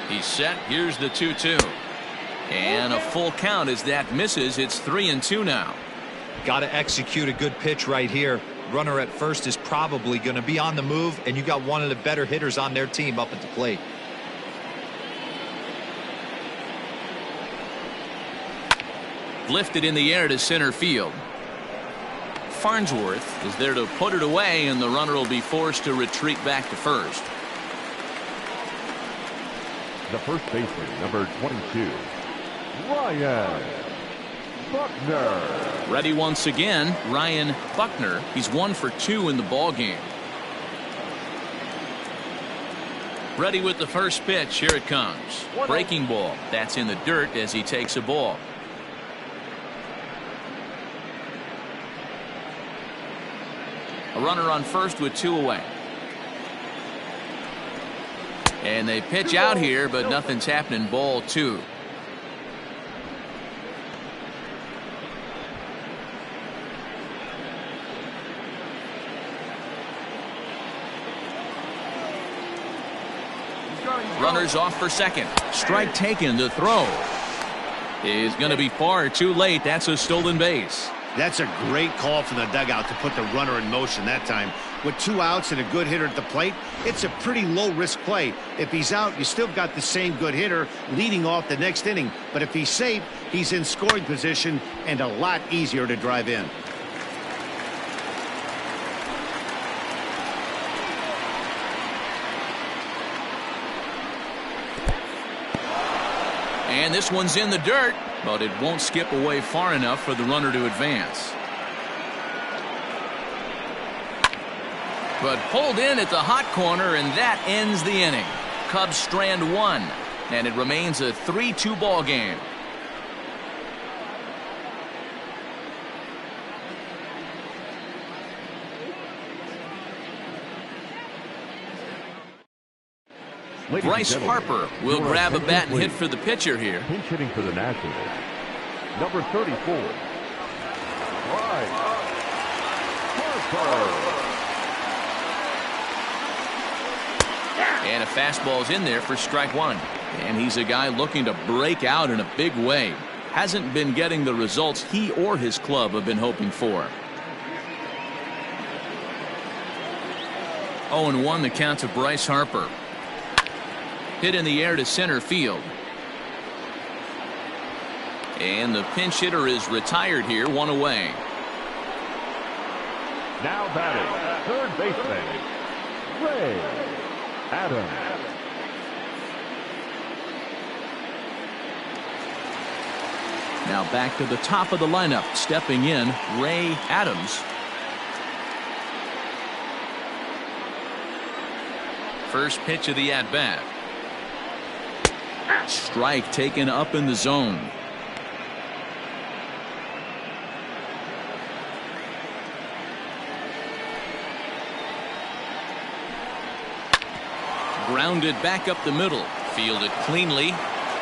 He's set. Here's the 2-2. And a full count as that misses. It's 3-2 now. Got to execute a good pitch right here. Runner at first is probably going to be on the move, and you got one of the better hitters on their team up at the plate. Lifted in the air to center field. Farnsworth is there to put it away, and the runner will be forced to retreat back to first. The first baseman, number 22, Ryan Buckner. Ready once again, Ryan Buckner. He's 1 for 2 in the ball game. Ready with the first pitch. Here it comes. Breaking ball. That's in the dirt as he takes a ball. A runner on first with 2 away. And they pitch out here, but nothing's happening. Ball 2. Runners off for second. Strike taken. The throw is going to be far too late. That's a stolen base. That's a great call from the dugout to put the runner in motion that time. With 2 outs and a good hitter at the plate, it's a pretty low-risk play. If he's out, you still got the same good hitter leading off the next inning. But if he's safe, he's in scoring position and a lot easier to drive in. And this one's in the dirt, but it won't skip away far enough for the runner to advance. But pulled in at the hot corner, and that ends the inning. Cubs strand 1, and it remains a 3-2 ball game. Bryce Harper will grab a bat and hit for the pitcher here. Pinch hitting for the Nationals, number 34, Bryce Harper. And a fastball's in there for strike 1. And he's a guy looking to break out in a big way. Hasn't been getting the results he or his club have been hoping for. 0-1 the count to Bryce Harper. Hit in the air to center field. And the pinch hitter is retired here, 1 away. Now batting, third baseman, Ray Adams. Now back to the top of the lineup, stepping in, Ray Adams. First pitch of the at-bat. Strike taken up in the zone. Grounded back up the middle. Fielded cleanly.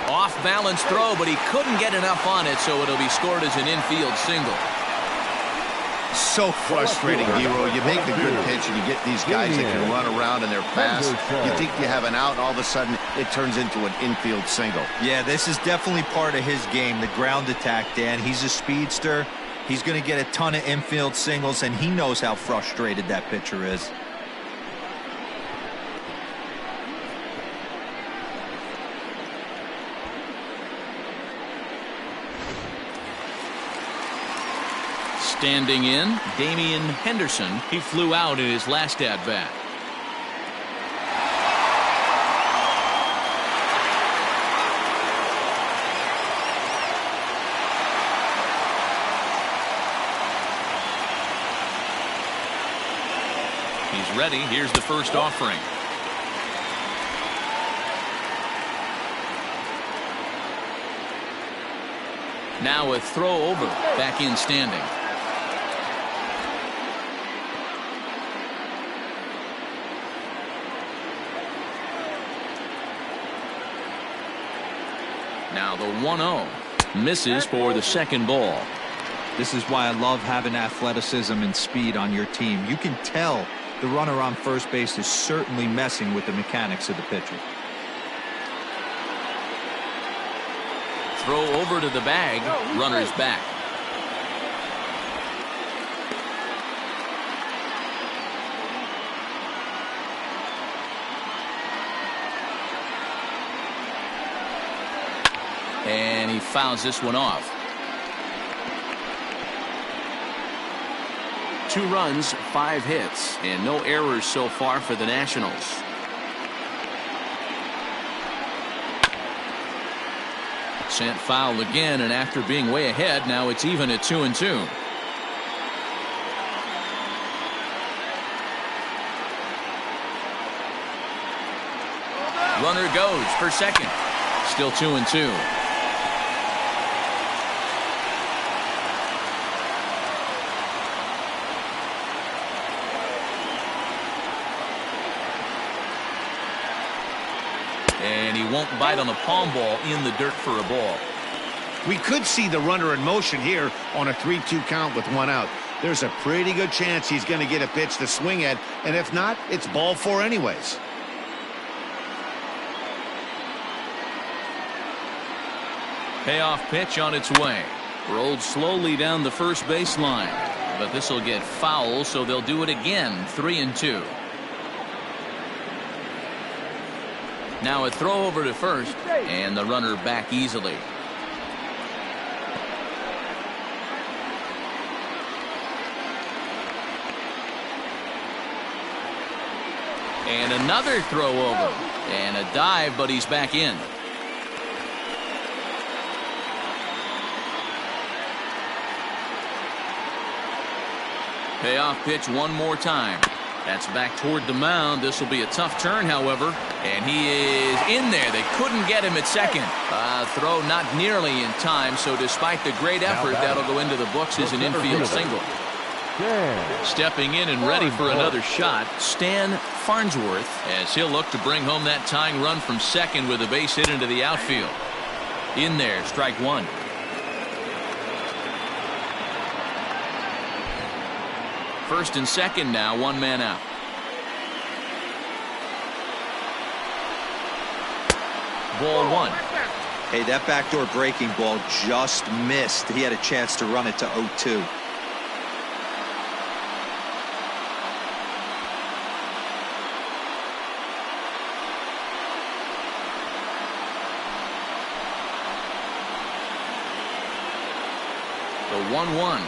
Off balance throw, but he couldn't get enough on it, so it'll be scored as an infield single. So frustrating, Hero. You make a good pitch and you get these guys that can run around and they're fast. You think you have an out, and all of a sudden it turns into an infield single. Yeah, this is definitely part of his game, the ground attack, Dan. He's a speedster. He's going to get a ton of infield singles, and he knows how frustrated that pitcher is. Standing in, Damian Henderson. He flew out in his last at-bat. He's ready. Here's the first offering. Now a throw over. Back in standing. Now the 1-0. Misses for the second ball. This is why I love having athleticism and speed on your team. You can tell the runner on first base is certainly messing with the mechanics of the pitcher. Throw over to the bag. Runner's back. And he fouls this one off. 2 runs, 5 hits, and no errors so far for the Nationals. Sent foul again, and after being way ahead, now it's even at 2-2. Runner goes for second. Still 2-2. And he won't bite on the palm ball in the dirt for a ball. We could see the runner in motion here on a 3-2 count with 1 out. There's a pretty good chance he's going to get a pitch to swing at, and if not, it's ball 4 anyways. Payoff pitch on its way. Rolled slowly down the first baseline, but this will get foul, so they'll do it again. 3-2. Now a throw over to first, and the runner back easily. And another throw over, and a dive, but he's back in. Payoff pitch one more time. That's back toward the mound. This will be a tough turn, however. And he is in there. They couldn't get him at second. Throw not nearly in time, so despite the great effort, that'll go into the books as an infield single. Stepping in and ready for another shot, Stan Farnsworth, as he'll look to bring home that tying run from second with a base hit into the outfield. In there, strike one. First and second now, 1 man out. Ball 1. Hey, that backdoor breaking ball just missed. He had a chance to run it to 0-2. The 1-1.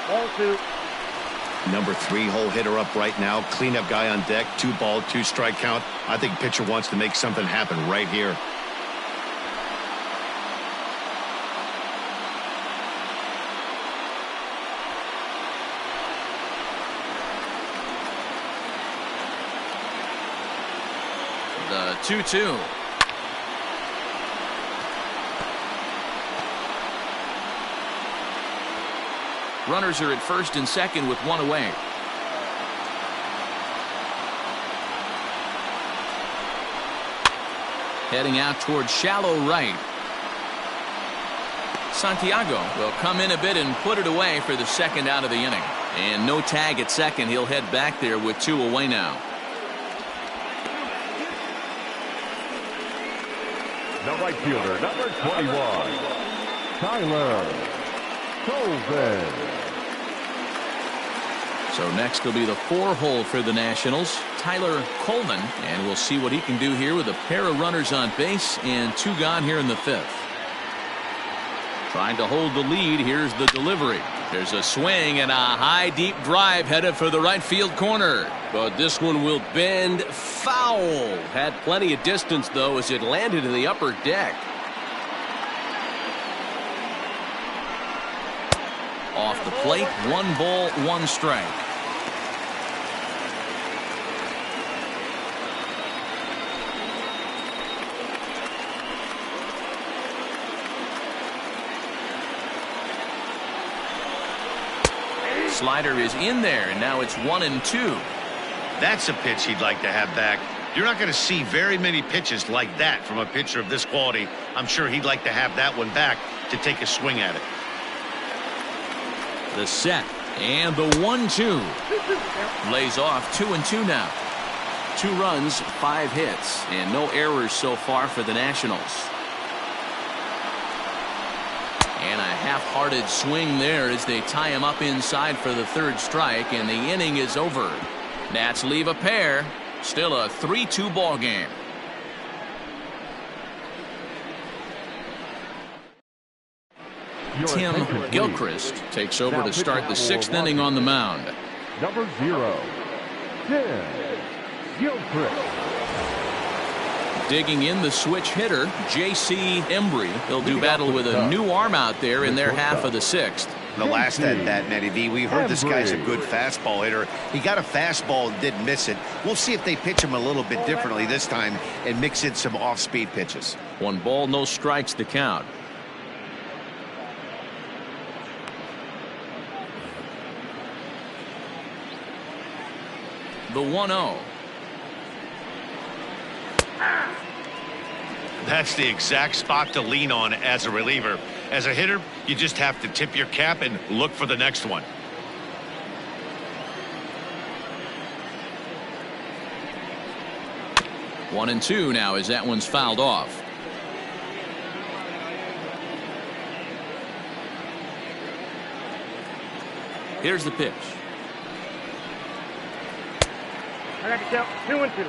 Ball 2. Number 3 hole hitter up right now. Cleanup guy on deck. 2 ball, 2 strike count. I think pitcher wants to make something happen right here. The 2-2. Runners are at first and second with 1 away. Heading out towards shallow right. Santiago will come in a bit and put it away for the second out of the inning. And no tag at second. He'll head back there with 2 away now. The right fielder, number 21, Tyler Colvin. So next will be the 4 hole for the Nationals, Tyler Colvin, and we'll see what he can do here with a pair of runners on base and 2 gone here in the 5th. Trying to hold the lead. Here's the delivery. There's a swing and a high deep drive headed for the right field corner. But this one will bend foul. Had plenty of distance though as it landed in the upper deck. Off the plate, 1 ball, 1 strike. Slider is in there, and now it's 1-2. That's a pitch he'd like to have back. You're not going to see very many pitches like that from a pitcher of this quality. I'm sure he'd like to have that one back to take a swing at it. The set and the 1-2. Lays off 2-2 now. 2 runs, 5 hits, and no errors so far for the Nationals. And a half-hearted swing there as they tie him up inside for the 3rd strike, and the inning is over. Nats leave a pair. Still a 3-2 ball game. Tim Gilchrist takes over to start the 6th inning on the mound. Number 0, Tim Gilchrist. Digging in the switch hitter, J.C. Embry. He'll do battle with a new arm out there in their half of the 6th. The last at bat, Matty V, we heard this guy's a good fastball hitter. He got a fastball and didn't miss it. We'll see if they pitch him a little bit differently this time and mix in some off-speed pitches. 1 ball, no strikes to count. The 1-0. That's the exact spot to lean on as a reliever. As a hitter, you just have to tip your cap and look for the next one. One and 2 now as that one's fouled off. Here's the pitch. I got to count 2-2.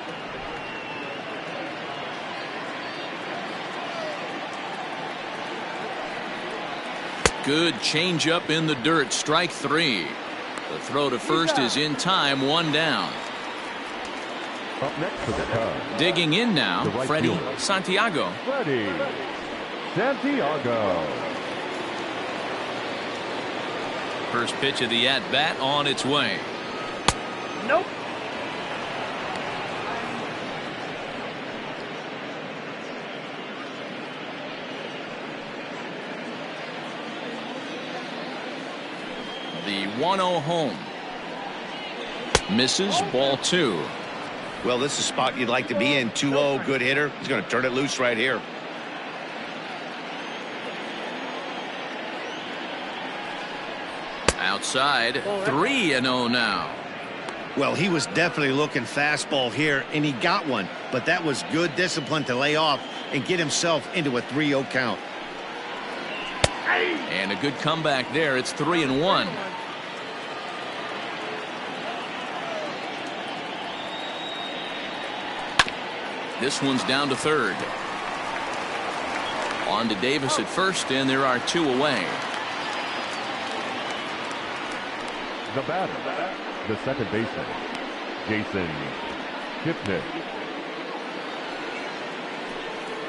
Good changeup in the dirt. Strike 3. The throw to first is in time. 1 down. Up next for the Cubs. Digging in now, right Freddie fielder. Santiago. Freddie Santiago. First pitch of the at-bat on its way. Nope. The 1-0 home. Misses, ball 2. Well, this is a spot you'd like to be in. 2-0, good hitter. He's going to turn it loose right here. Outside, 3-0 now. Well, he was definitely looking fastball here, and he got one. But that was good discipline to lay off and get himself into a 3-0 count. And a good comeback there. It's 3-1. This one's down to third. On to Davis at first, and there are 2 away. The batter, the second baseman, Jason Kipnis.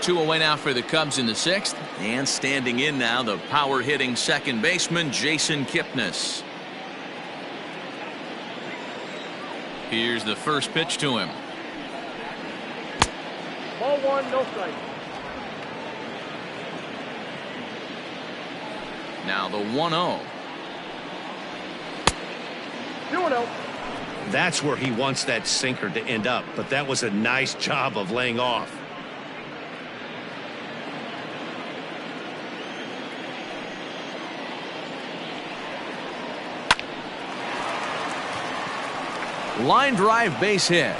2 away now for the Cubs in the 6th. And standing in now, the power-hitting second baseman, Jason Kipnis. Here's the first pitch to him. Ball 1, no strike. Now the 1-0. 2-0. That's where he wants that sinker to end up, but that was a nice job of laying off. Line drive, base hit.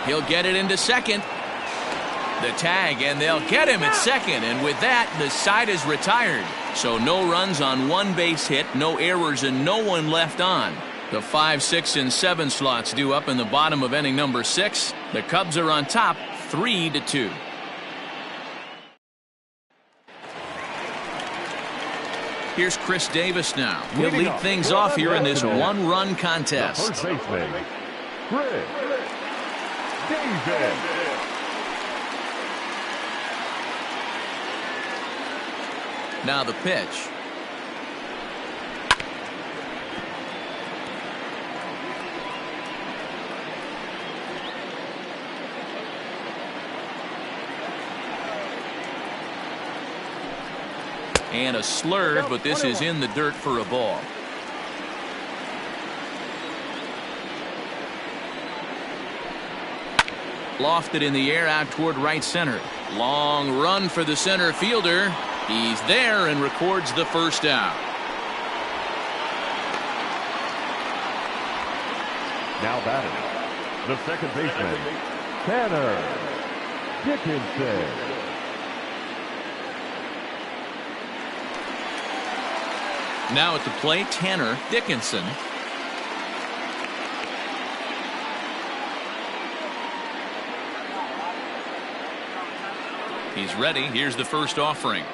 He'll get it into second. The tag, and they'll get him at second, and with that, the side is retired. So no runs on 1 base hit, no errors, and no one left on. The 5, 6, and 7 slots due up in the bottom of inning number 6. The Cubs are on top, 3-2. Here's Chris Davis now. He'll lead things off here in this one-run The contest. first baseman, Chris Davis. Now the pitch. And a slurve, but this is in the dirt for a ball. Lofted in the air out toward right center. Long run for the center fielder. He's there and records the first out. Now batting, the second baseman, Tanner Dickinson. Now at the plate, Tanner Dickinson. He's ready. Here's the first offering.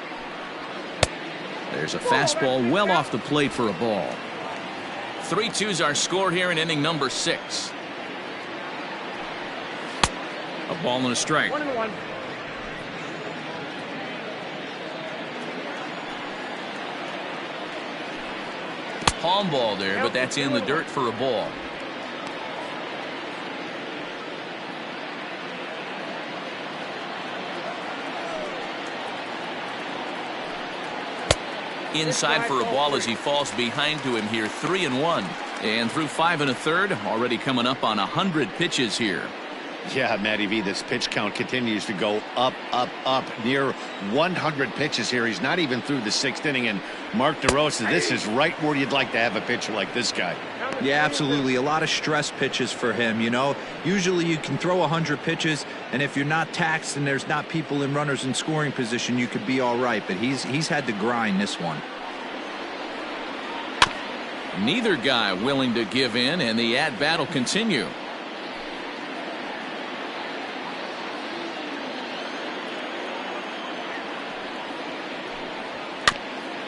There's a fastball well off the plate for a ball. 3-2's our score here in inning number 6. A ball and a strike. 1-1. Palm ball there, but that's in the dirt for a ball. Inside for a ball as he falls behind to him here. 3-1. And through 5 1/3, already coming up on 100 pitches here. Yeah, Matty V, this pitch count continues to go up, up, up. Near 100 pitches here. He's not even through the 6th inning. And Mark DeRosa, this is right where you'd like to have a pitcher like this guy. Yeah, absolutely. A lot of stress pitches for him, you know. Usually you can throw 100 pitches, and if you're not taxed and there's not people in runners in scoring position, you could be all right. But he's had to grind this one. Neither guy willing to give in, and the at-bat will continue.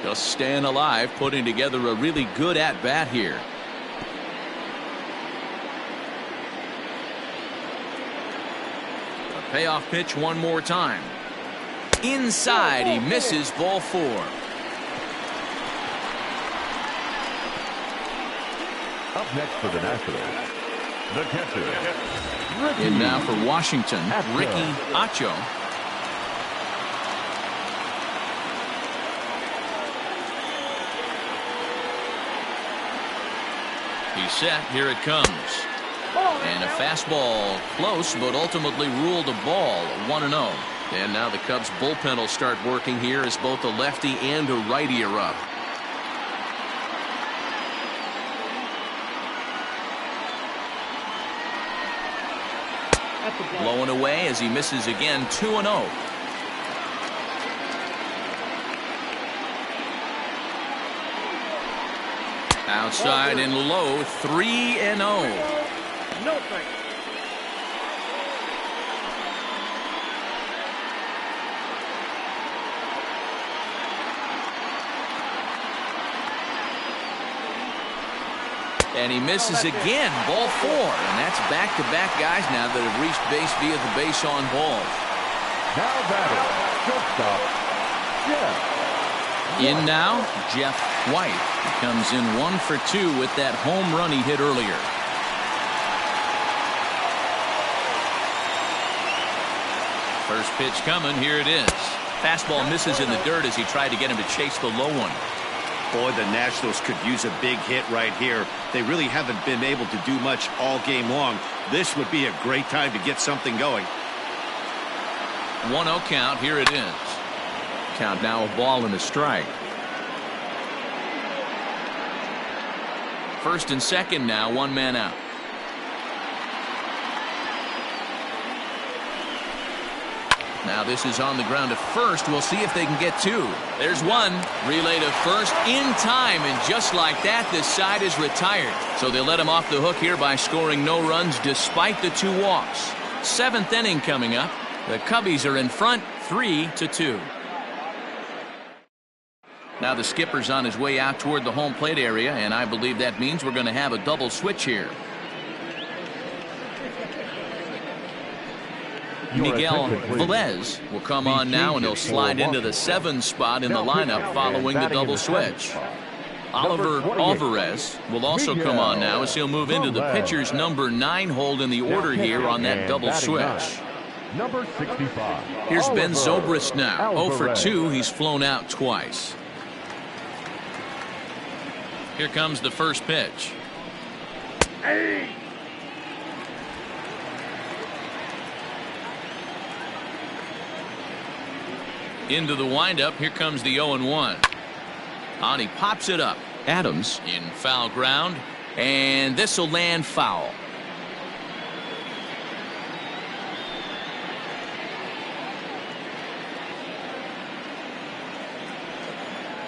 Just staying alive, putting together a really good at-bat here. A payoff pitch one more time. Inside, he misses, ball 4. Up next for the Nationals, the catcher, And now for Washington, Ricky Acho. He's set. Here it comes. And a fastball close, but ultimately ruled a ball. 1-0. And now the Cubs bullpen will start working here as both a lefty and a righty are up. Blowing away as he misses again. 2-0. Outside and low. 3-0. No thanks. And he misses again. Ball 4. And that's back-to-back guys now that have reached base via the base on balls. now batting, shortstop, Jeff. In now, Jeff White. He comes in 1 for 2 with that home run he hit earlier. First pitch coming. Here it is. Fastball misses in the dirt as he tried to get him to chase the low one. Boy, the Nationals could use a big hit right here. They really haven't been able to do much all game long. This would be a great time to get something going. 1-0 count. Here it is. Count now, a ball and a strike. First and second now, 1 man out. Now this is on the ground to first. We'll see if they can get 2. There's 1. Relay to first in time, and just like that, this side is retired. So they let him off the hook here by scoring no runs despite the 2 walks. 7th inning coming up. The Cubbies are in front 3-2. Now the skipper's on his way out toward the home plate area, and I believe that means we're going to have a double switch here. Miguel Velez will come on now, and he'll slide into the 7 spot in the lineup following the double switch. Oliver Alvarez will also come on now as he'll move into the pitcher's number 9 hold in the order here on that double switch. Number 65. Here's Ben Zobrist now. 0 for 2. He's flown out twice. Here comes the first pitch. Into the windup. Here comes the 0-1. On he pops it up. Adams in foul ground, and this will land foul.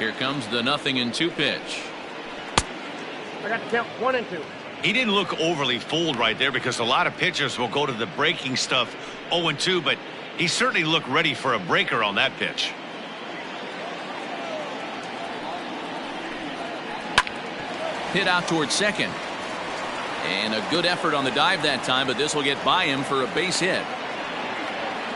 Here comes the 0-2 pitch. I got to count 1 and 2. He didn't look overly fooled right there because a lot of pitchers will go to the breaking stuff 0-2, but he certainly looked ready for a breaker on that pitch. Hit out towards second. And a good effort on the dive that time, but this will get by him for a base hit.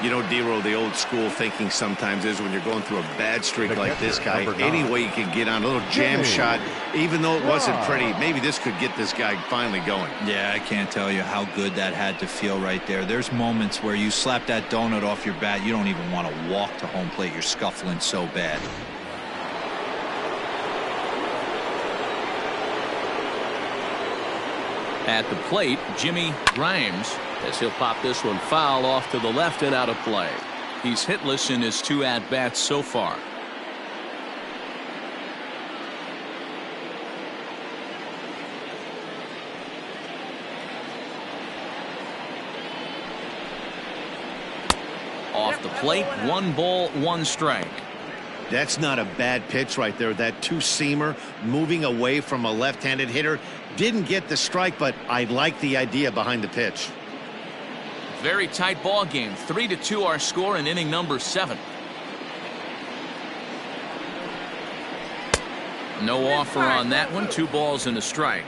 You know, D-Roll, the old school thinking sometimes is when you're going through a bad streak like this guy, any way you can get on a little jam shot, even though it wasn't pretty, maybe this could get this guy finally going. Yeah, I can't tell you how good that had to feel right there. There's moments where you slap that donut off your bat, you don't even want to walk to home plate. You're scuffling so bad. At the plate, Jimmy Grimes, as he'll pop this one foul off to the left and out of play. He's hitless in his 2 at-bats so far. Off the plate, 1 ball, 1 strike. That's not a bad pitch right there. That 2-seamer moving away from a left-handed hitter. Didn't get the strike, but I like the idea behind the pitch. Very tight ball game. 3-2 our score in inning number 7. No offer on that one. 2 balls and a strike.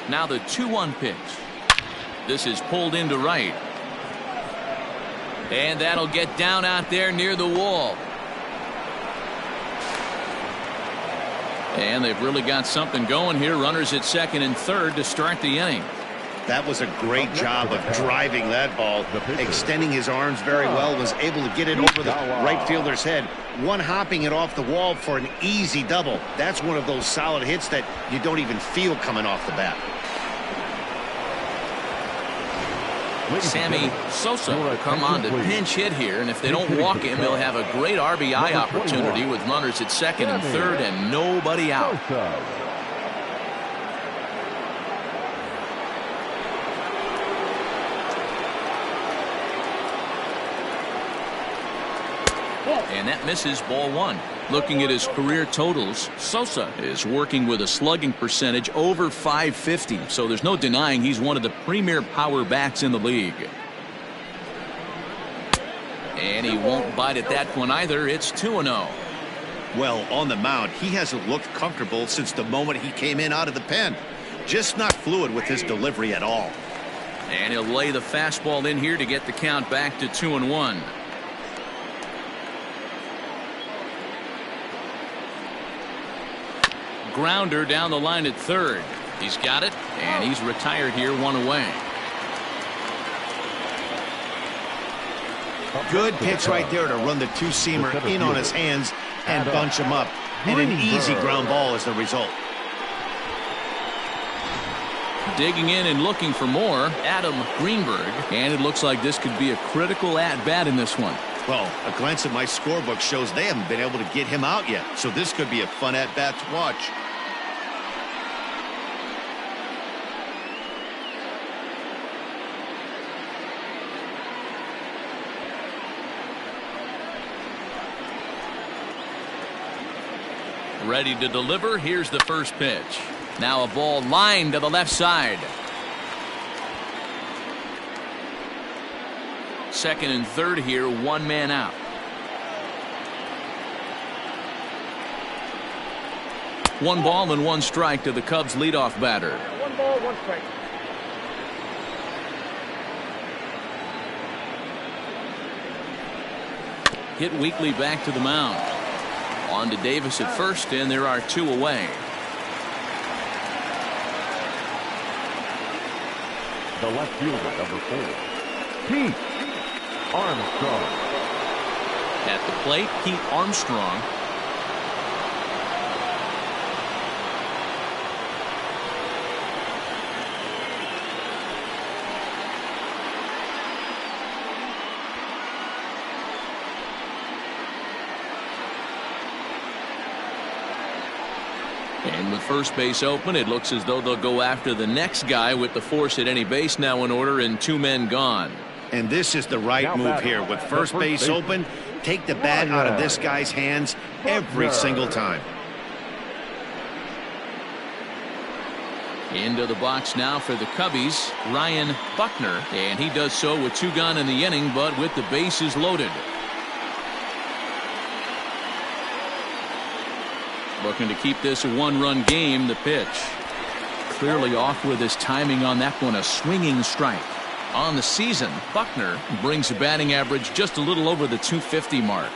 Now the 2-1 pitch. This is pulled into right. And that'll get down out there near the wall. And they've really got something going here. Runners at second and third to start the inning. That was a great job of driving that ball, extending his arms very well, was able to get it over the right fielder's head, one hopping it off the wall for an easy double. That's one of those solid hits that you don't even feel coming off the bat. Sammy Sosa will come on to pinch hit here, and if they don't walk him, he'll have a great RBI opportunity with runners at second and third and nobody out. And that misses, ball 1. Looking at his career totals, Sosa is working with a slugging percentage over .550, so there's no denying he's one of the premier power bats in the league. And he won't bite at that one either. It's 2-0. Well, on the mound, he hasn't looked comfortable since the moment he came in out of the pen. Just not fluid with his delivery at all. And he'll lay the fastball in here to get the count back to 2-1. Grounder down the line at third. He's got it, and he's retired here, 1 away. Good pitch right there to run the 2-seamer in on his hands and bunch him up. And an easy ground ball as the result. Digging in and looking for more, Adam Greenberg. And it looks like this could be a critical at-bat in this one. Well, a glance at my scorebook shows they haven't been able to get him out yet. So this could be a fun at-bat to watch. Ready to deliver. Here's the first pitch. Now a ball lined to the left side. Second and third here, one man out. One ball and one strike to the Cubs leadoff batter. One ball, one strike. Hit weakly back to the mound. On to Davis at first, and there are two away. The left fielder, number 4, Pete Armstrong. At the plate, Pete Armstrong. And with first base open, it looks as though they'll go after the next guy with the force at any base now in order and two men gone. And this is the right move here. With first base open, take the bat out of this guy's hands every single time. Into the box now for the Cubbies, Ryan Buckner, and he does so with two gone in the inning, but with the bases loaded. Looking to keep this a one-run game. The pitch. Clearly off with his timing on that one. A swinging strike. On the season, Buckner brings a batting average just a little over the 250 mark.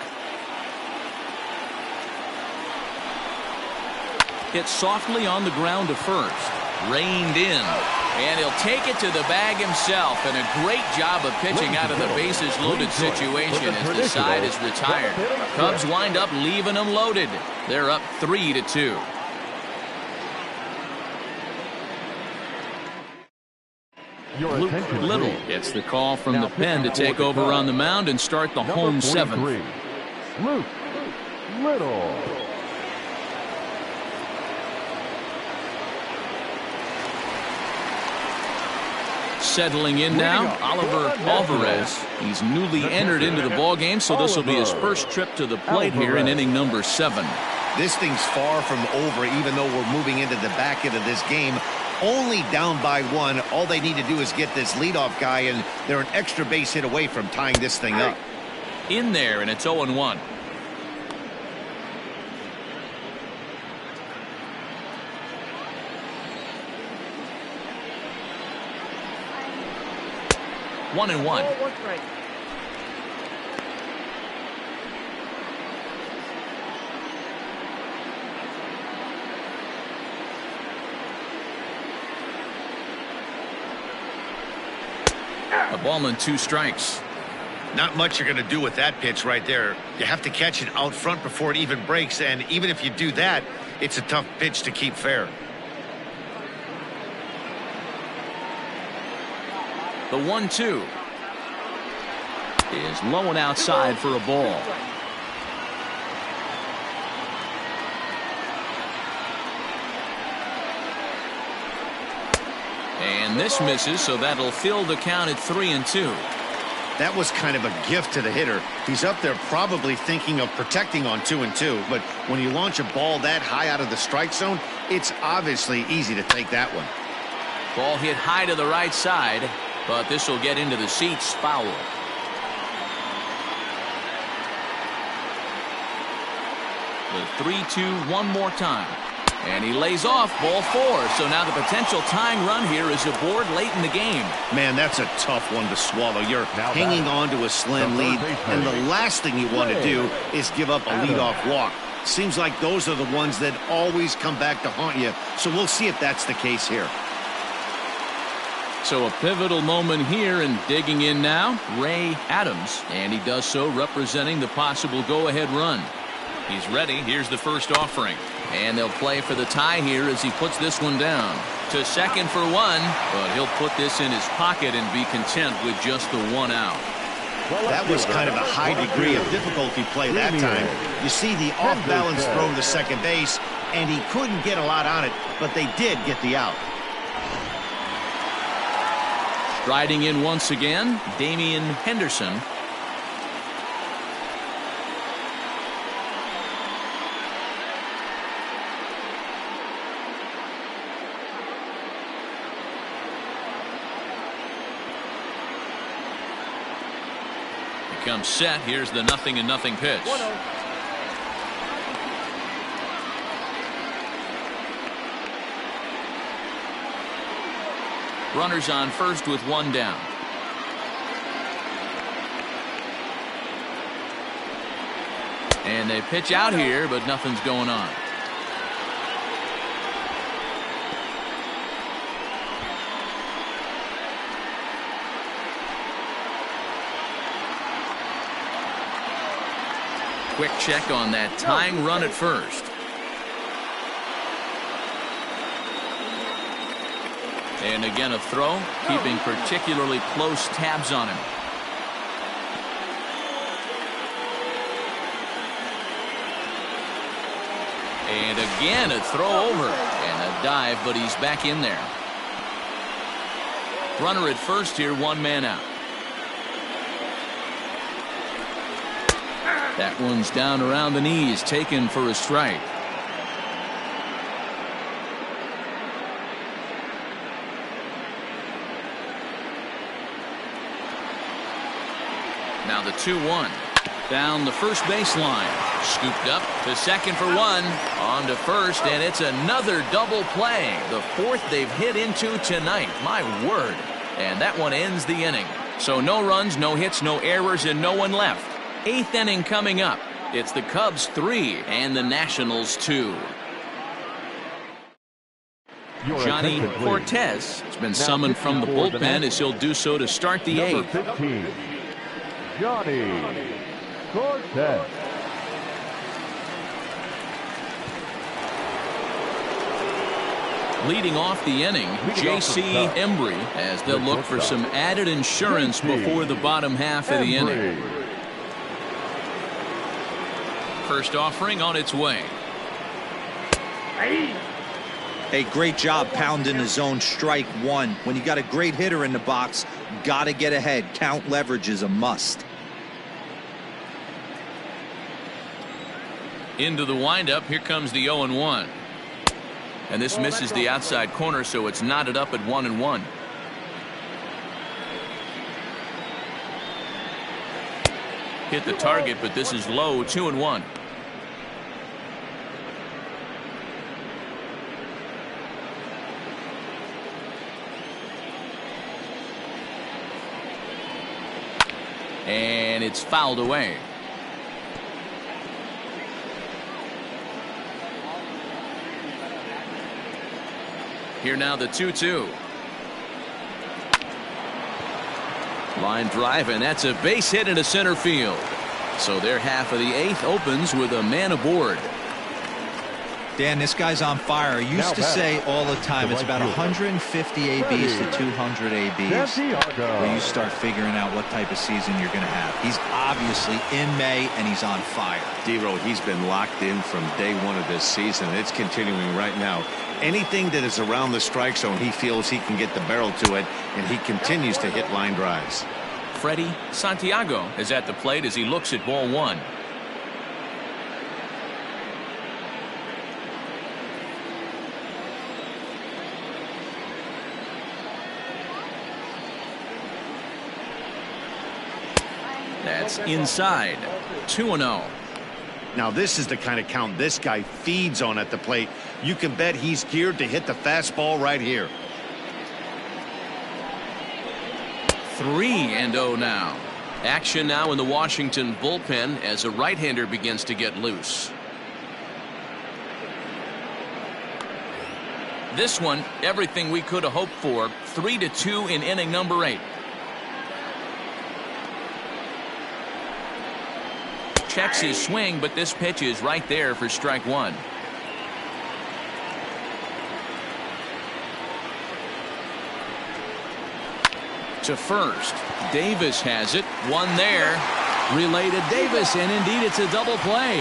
Hit softly on the ground to first. Reined in. And he'll take it to the bag himself. And a great job of pitching out of the bases loaded situation as the side is retired. Cubs wind up leaving them loaded. They're up 3-2. Luke Little gets the call from the pen to take over on the mound and start the home seventh. Luke Little. Settling in now, Oliver Alvarez. He's newly entered into the ball game, so this will be his first trip to the plate here in inning number 7. This thing's far from over, even though we're moving into the back end of this game. Only down by 1. All they need to do is get this leadoff guy, and they're an extra base hit away from tying this thing up. In there, and it's 0-1. One and one. One strike. A ball and 2 strikes. Not much you're going to do with that pitch right there. You have to catch it out front before it even breaks, and even if you do that, it's a tough pitch to keep fair. The 1-2 is low and outside for a ball. And this misses, so that'll fill the count at 3-2. That was kind of a gift to the hitter. He's up there probably thinking of protecting on 2-2, but when you launch a ball that high out of the strike zone, it's obviously easy to take that one. Ball hit high to the right side, but this will get into the seats. Foul. The 3-2 one more time. And he lays off ball 4. So now the potential tying run here is aboard late in the game. Man, that's a tough one to swallow. You're hanging on to a slim lead, and the last thing you want to do is give up a leadoff walk. Seems like those are the ones that always come back to haunt you. So we'll see if that's the case here. So a pivotal moment here, and digging in now, Ray Adams, and he does so representing the possible go-ahead run. He's ready. Here's the first offering, and they'll play for the tie here as he puts this one down to second for 1, but he'll put this in his pocket and be content with just the 1 out. That was kind of a high degree of difficulty play that time. You see the off-balance throw to second base, and he couldn't get a lot on it, but they did get the out. Striding in once again, Damian Henderson. comes set. Here's the 0-0 pitch. 1-0. Runners on first with one down. And they pitch out here, but nothing's going on. Quick check on that tying run at first. And again a throw, keeping particularly close tabs on him. And again a throw over and a dive, but he's back in there. Runner at first here, one man out. That one's down around the knees, taken for a strike. Now the 2-1 down the first baseline, scooped up to second for one, on to first, and it's another double play, the fourth they've hit into tonight. My word. And that one ends the inning. So no runs, no hits, no errors, and no one left. Eighth inning coming up. It's the Cubs 3 and the Nationals 2. Johnny Cortez has been summoned from the bullpen as he'll do so to start the eighth. 15, Johnny Cortez. Leading off the inning, J.C. Embry, as they'll look for some added insurance before the bottom half of the inning. First offering on its way. Hey, great job pounding the zone strike one. When you got a great hitter in the box, got to get ahead. Count leverage is a must. Into the windup, here comes the 0-1. And this misses the outside corner, so it's knotted up at 1-1. Hit the target, but this is low, 2-1. And it's fouled away. Here now the 2-2. Line drive, and that's a base hit into center field. So their half of the eighth opens with a man aboard. Dan, this guy's on fire. I used to say all the time it's about 150 ABs to 200 ABs where you start figuring out what type of season you're going to have. He's obviously in May, and he's on fire. D-Row, he's been locked in from day one of this season. It's continuing right now. Anything that is around the strike zone, he feels he can get the barrel to it, and he continues to hit line drives. Freddie Santiago is at the plate as he looks at ball one. That's inside. 2-0. Now this is the kind of count this guy feeds on at the plate. You can bet he's geared to hit the fastball right here. 3-0 now. Action now in the Washington bullpen as a right-hander begins to get loose. This one, everything we could have hoped for. 3-2 in inning number 8. Checks his swing, but this pitch is right there for strike one. To first. Davis has it. One there. Relay to Davis, and indeed it's a double play.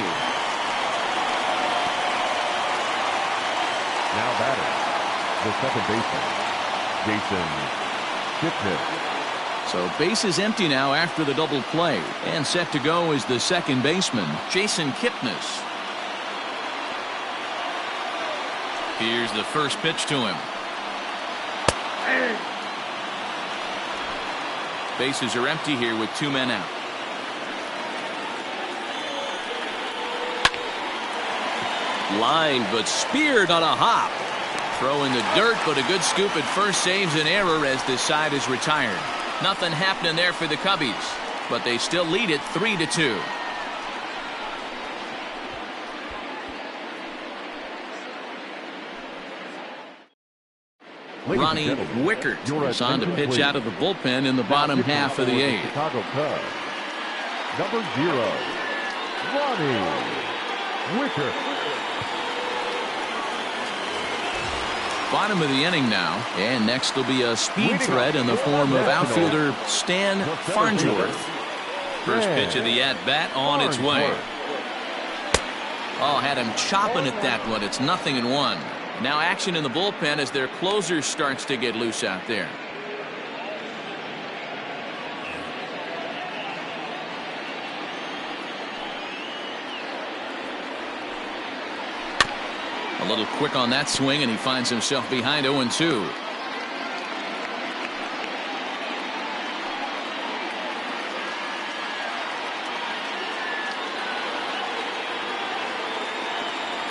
Now batting, the second baseman, Jason Kipnis. So base is empty now after the double play, and set to go is the second baseman, Jason Kipnis. Here's the first pitch to him. Bases are empty here with 2 men out. Lined but speared on a hop. Throw in the dirt, but a good scoop at first saves an error as this side is retired. Nothing happening there for the Cubbies, but they still lead it 3-2. Ronnie Wickert is on to pitch out of the bullpen in the bottom half of the eighth. Chicago Cubs, number 0, Ronnie Wickert. Bottom of the inning now, and next will be a speed threat in the form of outfielder Stan Farnsworth. First pitch of the at-bat on its way. Oh, had him chopping at that one. It's 0-1. Now action in the bullpen as their closer starts to get loose out there. A little quick on that swing, and he finds himself behind 0-2.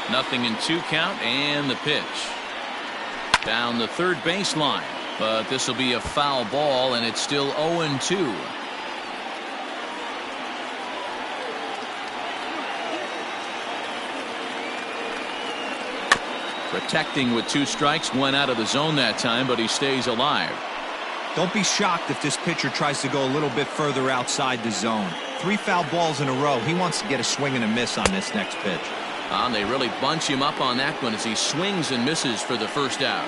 Nothing in 2 count, and the pitch. Down the third baseline, but this will be a foul ball, and it's still 0-2. Protecting with 2 strikes, went out of the zone that time, but he stays alive. Don't be shocked if this pitcher tries to go a little bit further outside the zone. 3 foul balls in a row. He wants to get a swing and a miss on this next pitch. They really bunch him up on that one as he swings and misses for the first out.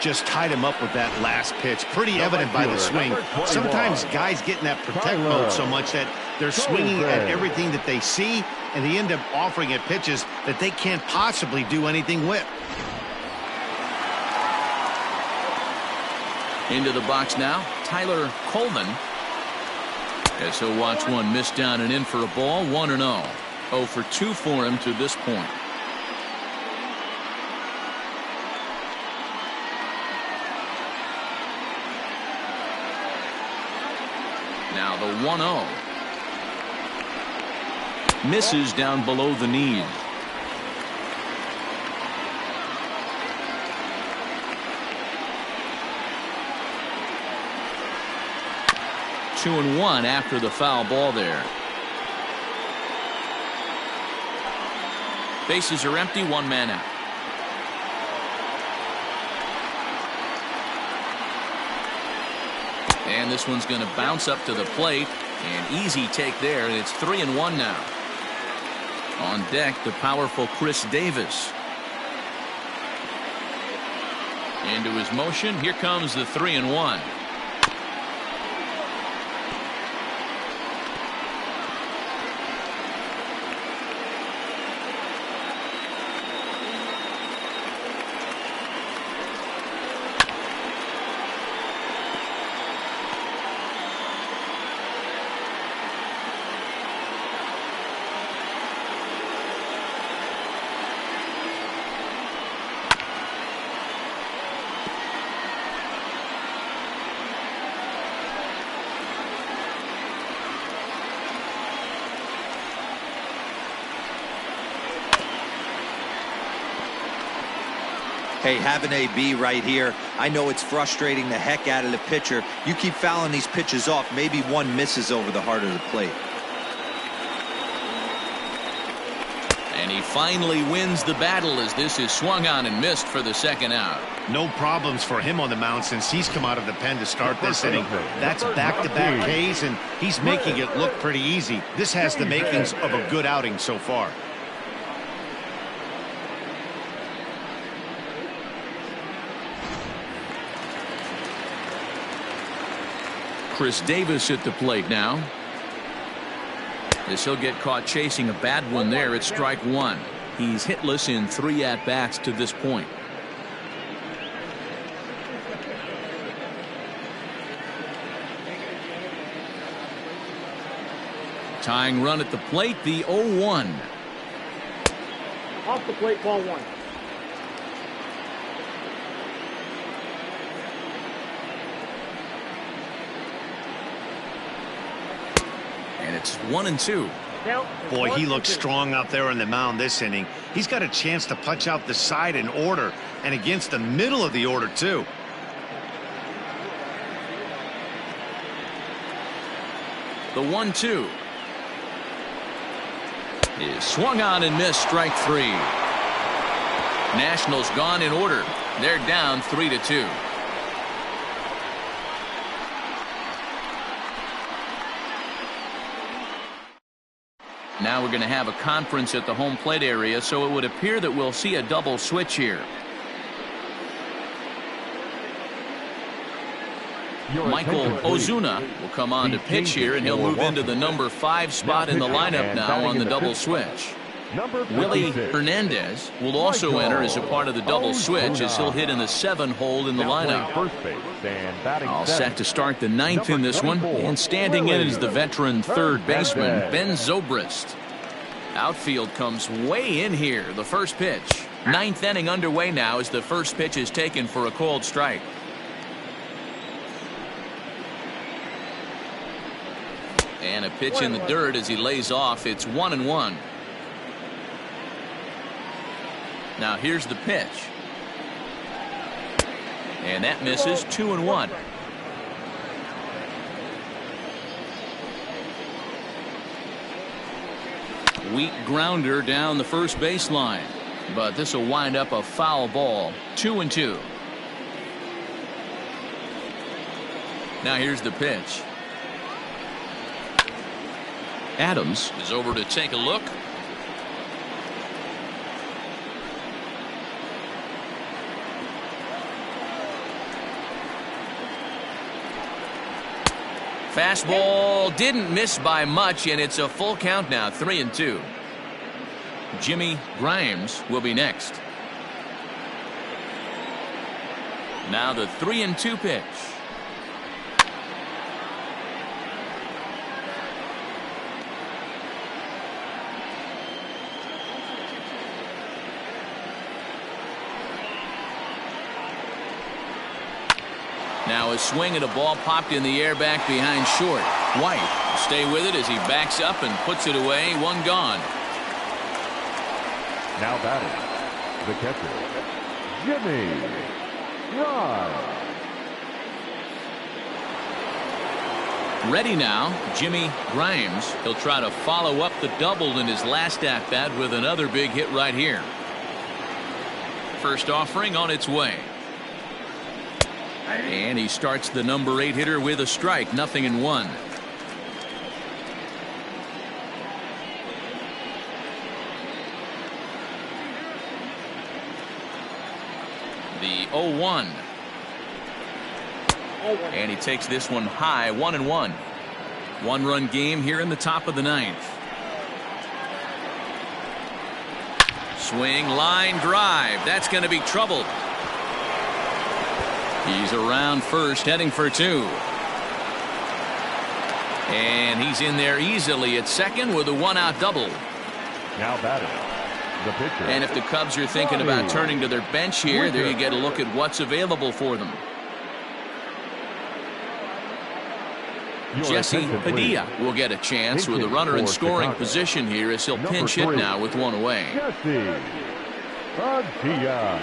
Just tied him up with that last pitch. Pretty evident by the swing. Sometimes guys get in that protect mode so much that they're swinging at everything that they see, and they end up offering at pitches that they can't possibly do anything with. Into the box now, Tyler Coleman. As he'll watch one miss down and in for a ball. 1-0. 0 for 2 for him to this point. Now the 1-0. Misses down below the knees. Two and 1 after the foul ball there. Bases are empty, 1 man out. And this one's going to bounce up to the plate. An easy take there, and it's 3-1 now. On deck, the powerful Chris Davis. Into his motion. Here comes the 3-1. Hey, have an AB right here. I know it's frustrating the heck out of the pitcher. You keep fouling these pitches off, maybe one misses over the heart of the plate. And he finally wins the battle as this is swung on and missed for the second out. No problems for him on the mound since he's come out of the pen to start this inning. That's back-to-back Ks, and he's making it look pretty easy. This has the makings of a good outing so far. Chris Davis at the plate now. As he'll get caught chasing a bad one there, it's strike 1. He's hitless in 3 at-bats to this point. Tying run at the plate, the 0-1. Off the plate, ball 1. And it's 1-2. Count is Boy, 1 he and looks 2. strong out there on the mound this inning. He's got a chance to punch out the side in order, and against the middle of the order, too. The 1-2 is swung on and missed. Strike 3. Nationals gone in order. They're down 3-2. Now we're going to have a conference at the home plate area, so it would appear that we'll see a double switch here. Michael Ozuna will come on to pitch here, and he'll move into the number 5 spot in the lineup now on the double switch. Willie Hernandez will also enter as a part of the double switch, as he'll hit in the 7 hole in the lineup. All set to start the 9th in this one, and standing in is the veteran third baseman Ben Zobrist. Outfield comes way in here. The first pitch. 9th inning underway now as the first pitch is taken for a called strike. And a pitch in the dirt as he lays off. It's 1-1. Now here's the pitch. And that misses. 2-1. Weak grounder down the first baseline. But this will wind up a foul ball. 2-2. Now here's the pitch. Adams is over to take a look. Fastball didn't miss by much, and it's a full count now. 3-2. Jimmy Grimes will be next. Now the 3-2 pitch. Now a swing and a ball popped in the air back behind short. White will stay with it as he backs up and puts it away. One gone. Now batting, the catcher, Jimmy Grimes. Ready now, Jimmy Grimes. He'll try to follow up the double in his last at-bat with another big hit right here. First offering on its way. And he starts the number 8 hitter with a strike. 0-1. The 0-1. And he takes this one high. 1-1. 1-run game here in the top of the 9th. Swing, line drive. That's going to be trouble. He's around first, heading for 2. And he's in there easily at second with a 1-out double. Now batting, the pitcher. And if the Cubs are thinking about turning to their bench here, there you get a look at what's available for them. Jesse Padilla will get a chance with a runner in scoring position here as he'll pinch hit now with one away. Jesse Padilla.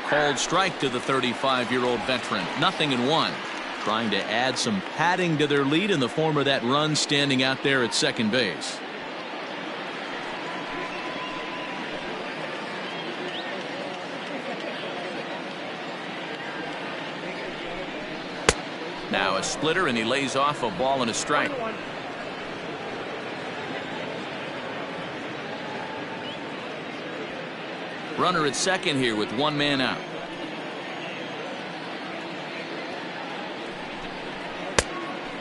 Called strike to the 35-year-old veteran. 0-1. Trying to add some padding to their lead in the form of that run standing out there at second base. Now a splitter, and he lays off a ball and a strike. Runner at second here with one man out.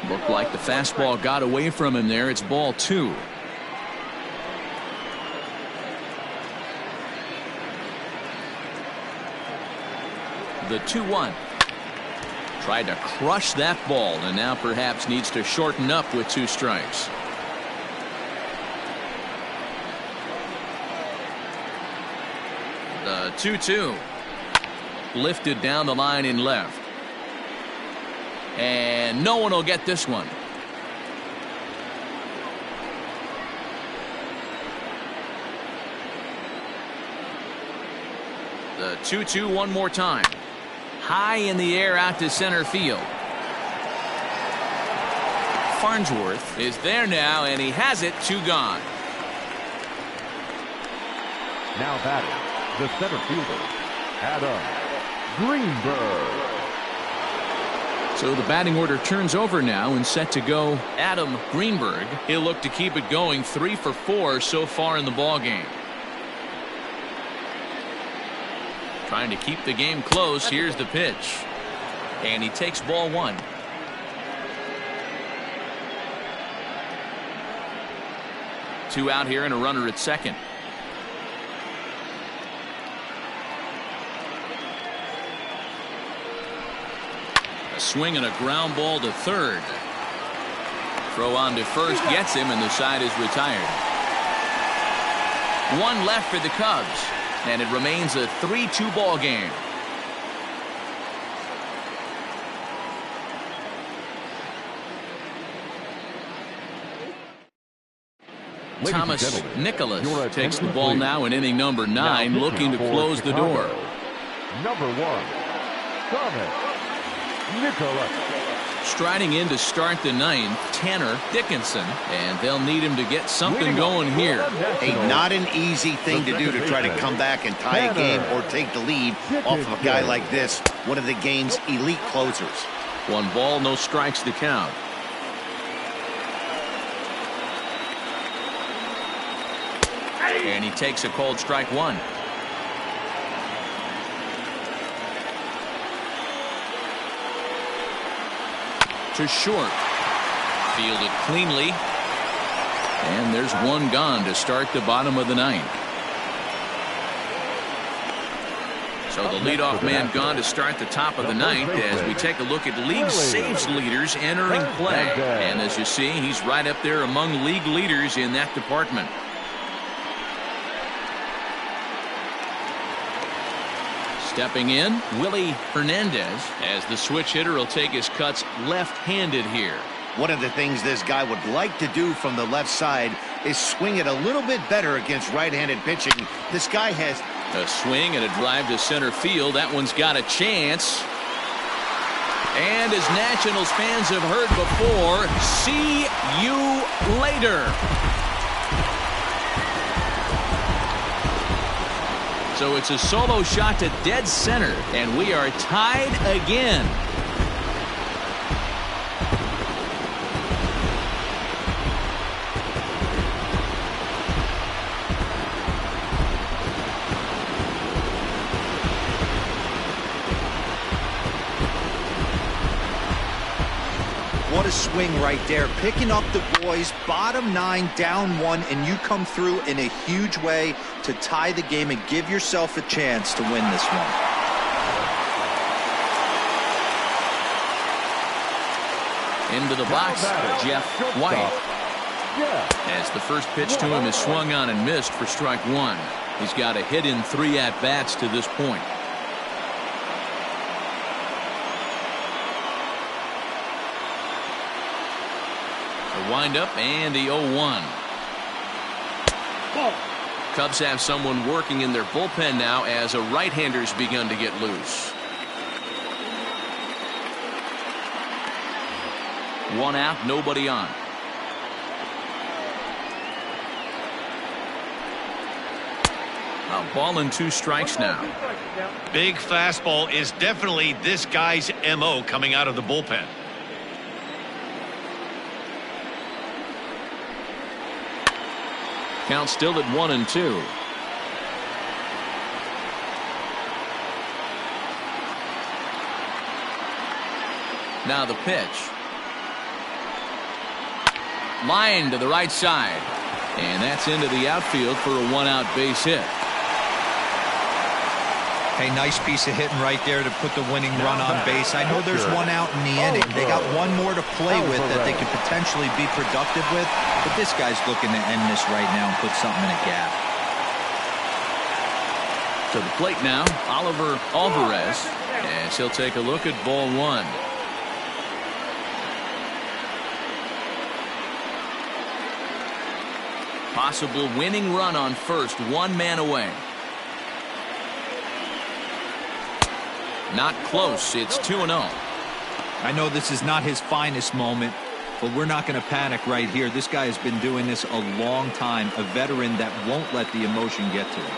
Looked like the fastball got away from him there. It's ball 2. The 2-1. Tried to crush that ball, and now perhaps needs to shorten up with 2 strikes. The 2-2. lifted down the line in left. And no one will get this one. The 2-2 one more time. High in the air out to center field. Farnsworth is there now, and he has it. 2 gone. Now batting, the center fielder, Adam Greenberg. So the batting order turns over now and set to go Adam Greenberg. He'll look to keep it going. 3 for 4 so far in the ball game. Trying to keep the game close. Here's the pitch. And he takes ball 1. Two out here and a runner at second. A swing and a ground ball to third. Throw on to first gets him, and the side is retired. 1 left for the Cubs, and it remains a 3-2 ball game. Thomas Nicholas takes the ball now in inning number 9, looking to close the door. Number 1, Thomas Nicholas. Striding in to start the 9th, Tanner Dickinson, and they'll need him to get something going here. Not an easy thing to do to try to come back and tie a game or take the lead off of a guy like this, one of the game's elite closers. 1 ball, no strikes to count. And he takes a called strike 1. To short. Fielded cleanly. And there's 1 gone to start the bottom of the 9th. So the leadoff man gone to start the top of the 9th as we take a look at league saves leaders entering play. And as you see, he's right up there among league leaders in that department. Stepping in, Willie Hernandez, as the switch hitter will take his cuts left-handed here. One of the things this guy would like to do from the left side is swing it a little bit better against right-handed pitching. This guy has a swing and a drive to center field. That one's got a chance. And as Nationals fans have heard before, see you later. So it's a solo shot to dead center, and we are tied again. What a swing right there. Picking up the boys, bottom 9, down 1, and you come through in a huge way to tie the game and give yourself a chance to win this one. Into the box, Jeff White. As the first pitch to him is swung on and missed for strike 1. He's got a hit in 3 at-bats to this point. Wind up and the 0-1. Cubs have someone working in their bullpen now as a right-hander's begun to get loose. 1 out, nobody on. A ball and 2 strikes now. big fastball is definitely this guy's MO coming out of the bullpen. Count still at 1-2. Now the pitch. Line to the right side. And that's into the outfield for a 1-out base hit. Hey, nice piece of hitting right there to put the winning run on base. I know there's 1 out in the inning. They got 1 more to play with that they could potentially be productive with. But this guy's looking to end this right now and put something in a gap. To the plate now, Oliver Alvarez, as he'll take a look at ball one. Possible winning run on first, one man away. Not close. It's 2-0. I know this is not his finest moment, but we're not going to panic right here. This guy has been doing this a long time, a veteran that won't let the emotion get to him.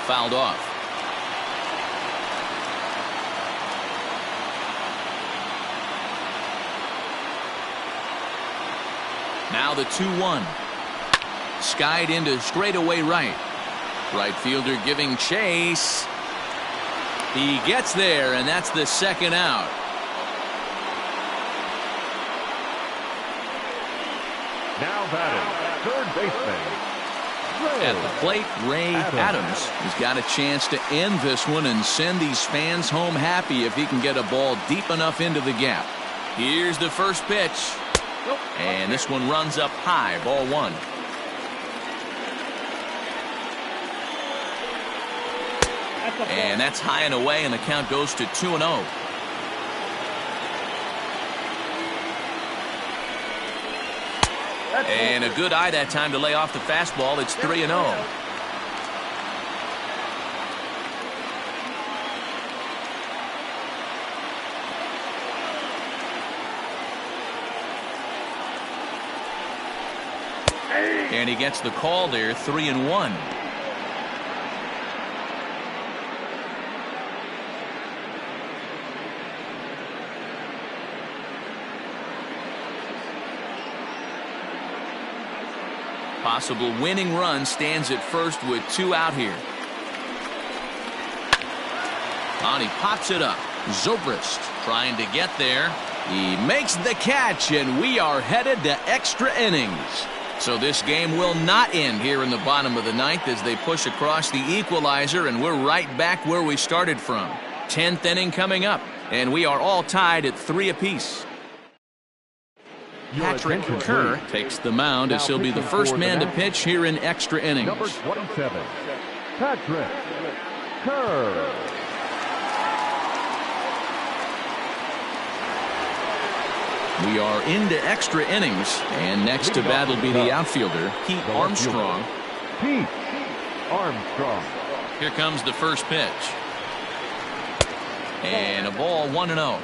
Fouled off. Now the 2-1. Skied into straightaway right. Right fielder giving chase. He gets there, and that's the second out. Now batting, third baseman, At the plate, Ray Adams has got a chance to end this one and send these fans home happy if he can get a ball deep enough into the gap. Here's the first pitch. And this one runs up high, ball one. And that's high and away, and the count goes to 2-0. And a good eye that time to lay off the fastball. It's 3-0. And he gets the call there, 3-1. Possible winning run stands at first with 2 out here. And he pops it up. Zobrist trying to get there. He makes the catch, and we are headed to extra innings. So this game will not end here in the bottom of the ninth as they push across the equalizer, and we're right back where we started from. 10th inning coming up, and we are all tied at 3 apiece. Patrick Kerr takes the mound as he'll be the first man to pitch here in extra innings. Number 27, Patrick Kerr. We are into extra innings, and next to bat will be the outfielder, Pete Armstrong. Pete Armstrong. Here comes the first pitch. And a ball, 1-0.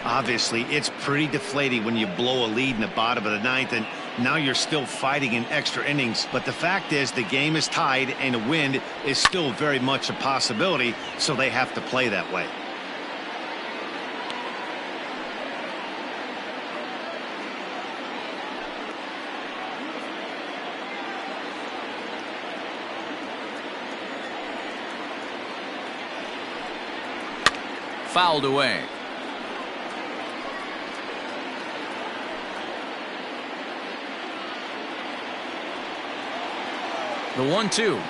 Obviously, it's pretty deflating when you blow a lead in the bottom of the ninth, and now you're still fighting in extra innings. But the fact is, the game is tied, and a win is still very much a possibility, so they have to play that way. Fouled away. The 1-2.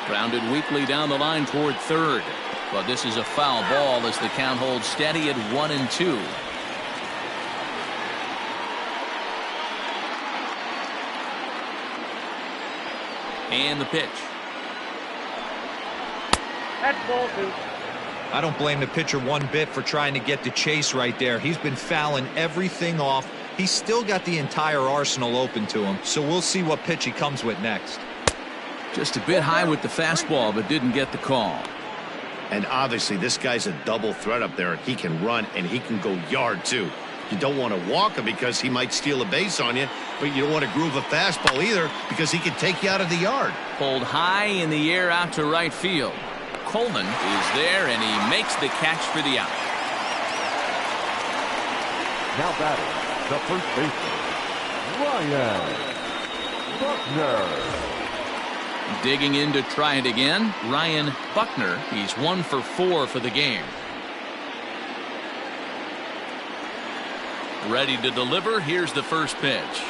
Grounded weakly down the line toward third. But this is a foul ball as the count holds steady at 1-2. And the pitch. That's ball 2. I don't blame the pitcher one bit for trying to get the chase right there. He's been fouling everything off. He's still got the entire arsenal open to him, so we'll see what pitch he comes with next. Just a bit high with the fastball, but didn't get the call. And obviously, this guy's a double threat up there. He can run, and he can go yard, too. You don't want to walk him because he might steal a base on you, but you don't want to groove a fastball either because he can take you out of the yard. Pulled high in the air out to right field. Coleman is there, and he makes the catch for the out. Now batting, the first baseman, Ryan Buckner. Digging in to try it again, Ryan Buckner. He's 1 for 4 for the game. Ready to deliver. Here's the first pitch.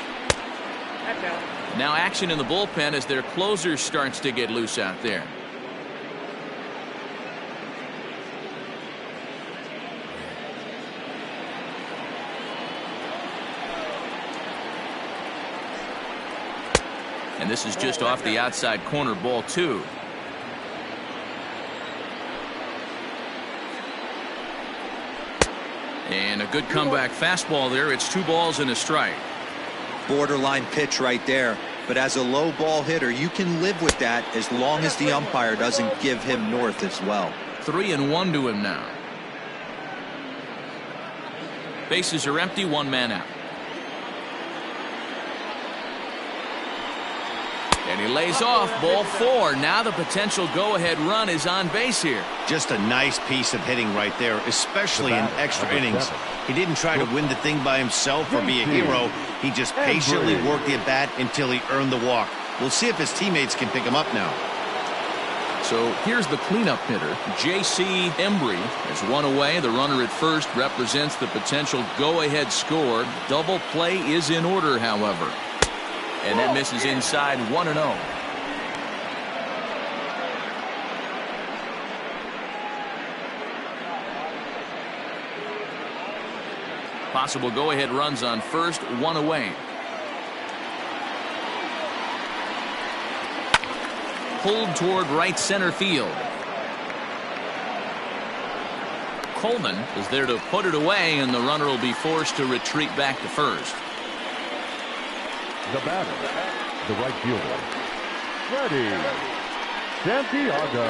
That's out. Now action in the bullpen as their closer starts to get loose out there. And this is just off the outside corner, ball 2. And a good comeback fastball there. It's 2 balls and a strike. Borderline pitch right there. But as a low ball hitter, you can live with that as long as the umpire doesn't give him north as well. 3-1 to him now. Bases are empty, 1 man out. And he lays off, ball 4. Now the potential go-ahead run is on base here. Just a nice piece of hitting right there, especially in extra innings. He didn't try to win the thing by himself or be a hero. He just patiently worked the at-bat until he earned the walk. We'll see if his teammates can pick him up now. So here's the cleanup hitter, J.C. Embry, is 1 away. The runner at first represents the potential go-ahead score. Double play is in order, however. And that misses inside, 1-0. Possible go-ahead runs on first, 1 away. Pulled toward right center field. Coleman is there to put it away, and the runner will be forced to retreat back to first. The batter, the right fielder, Freddie Santiago.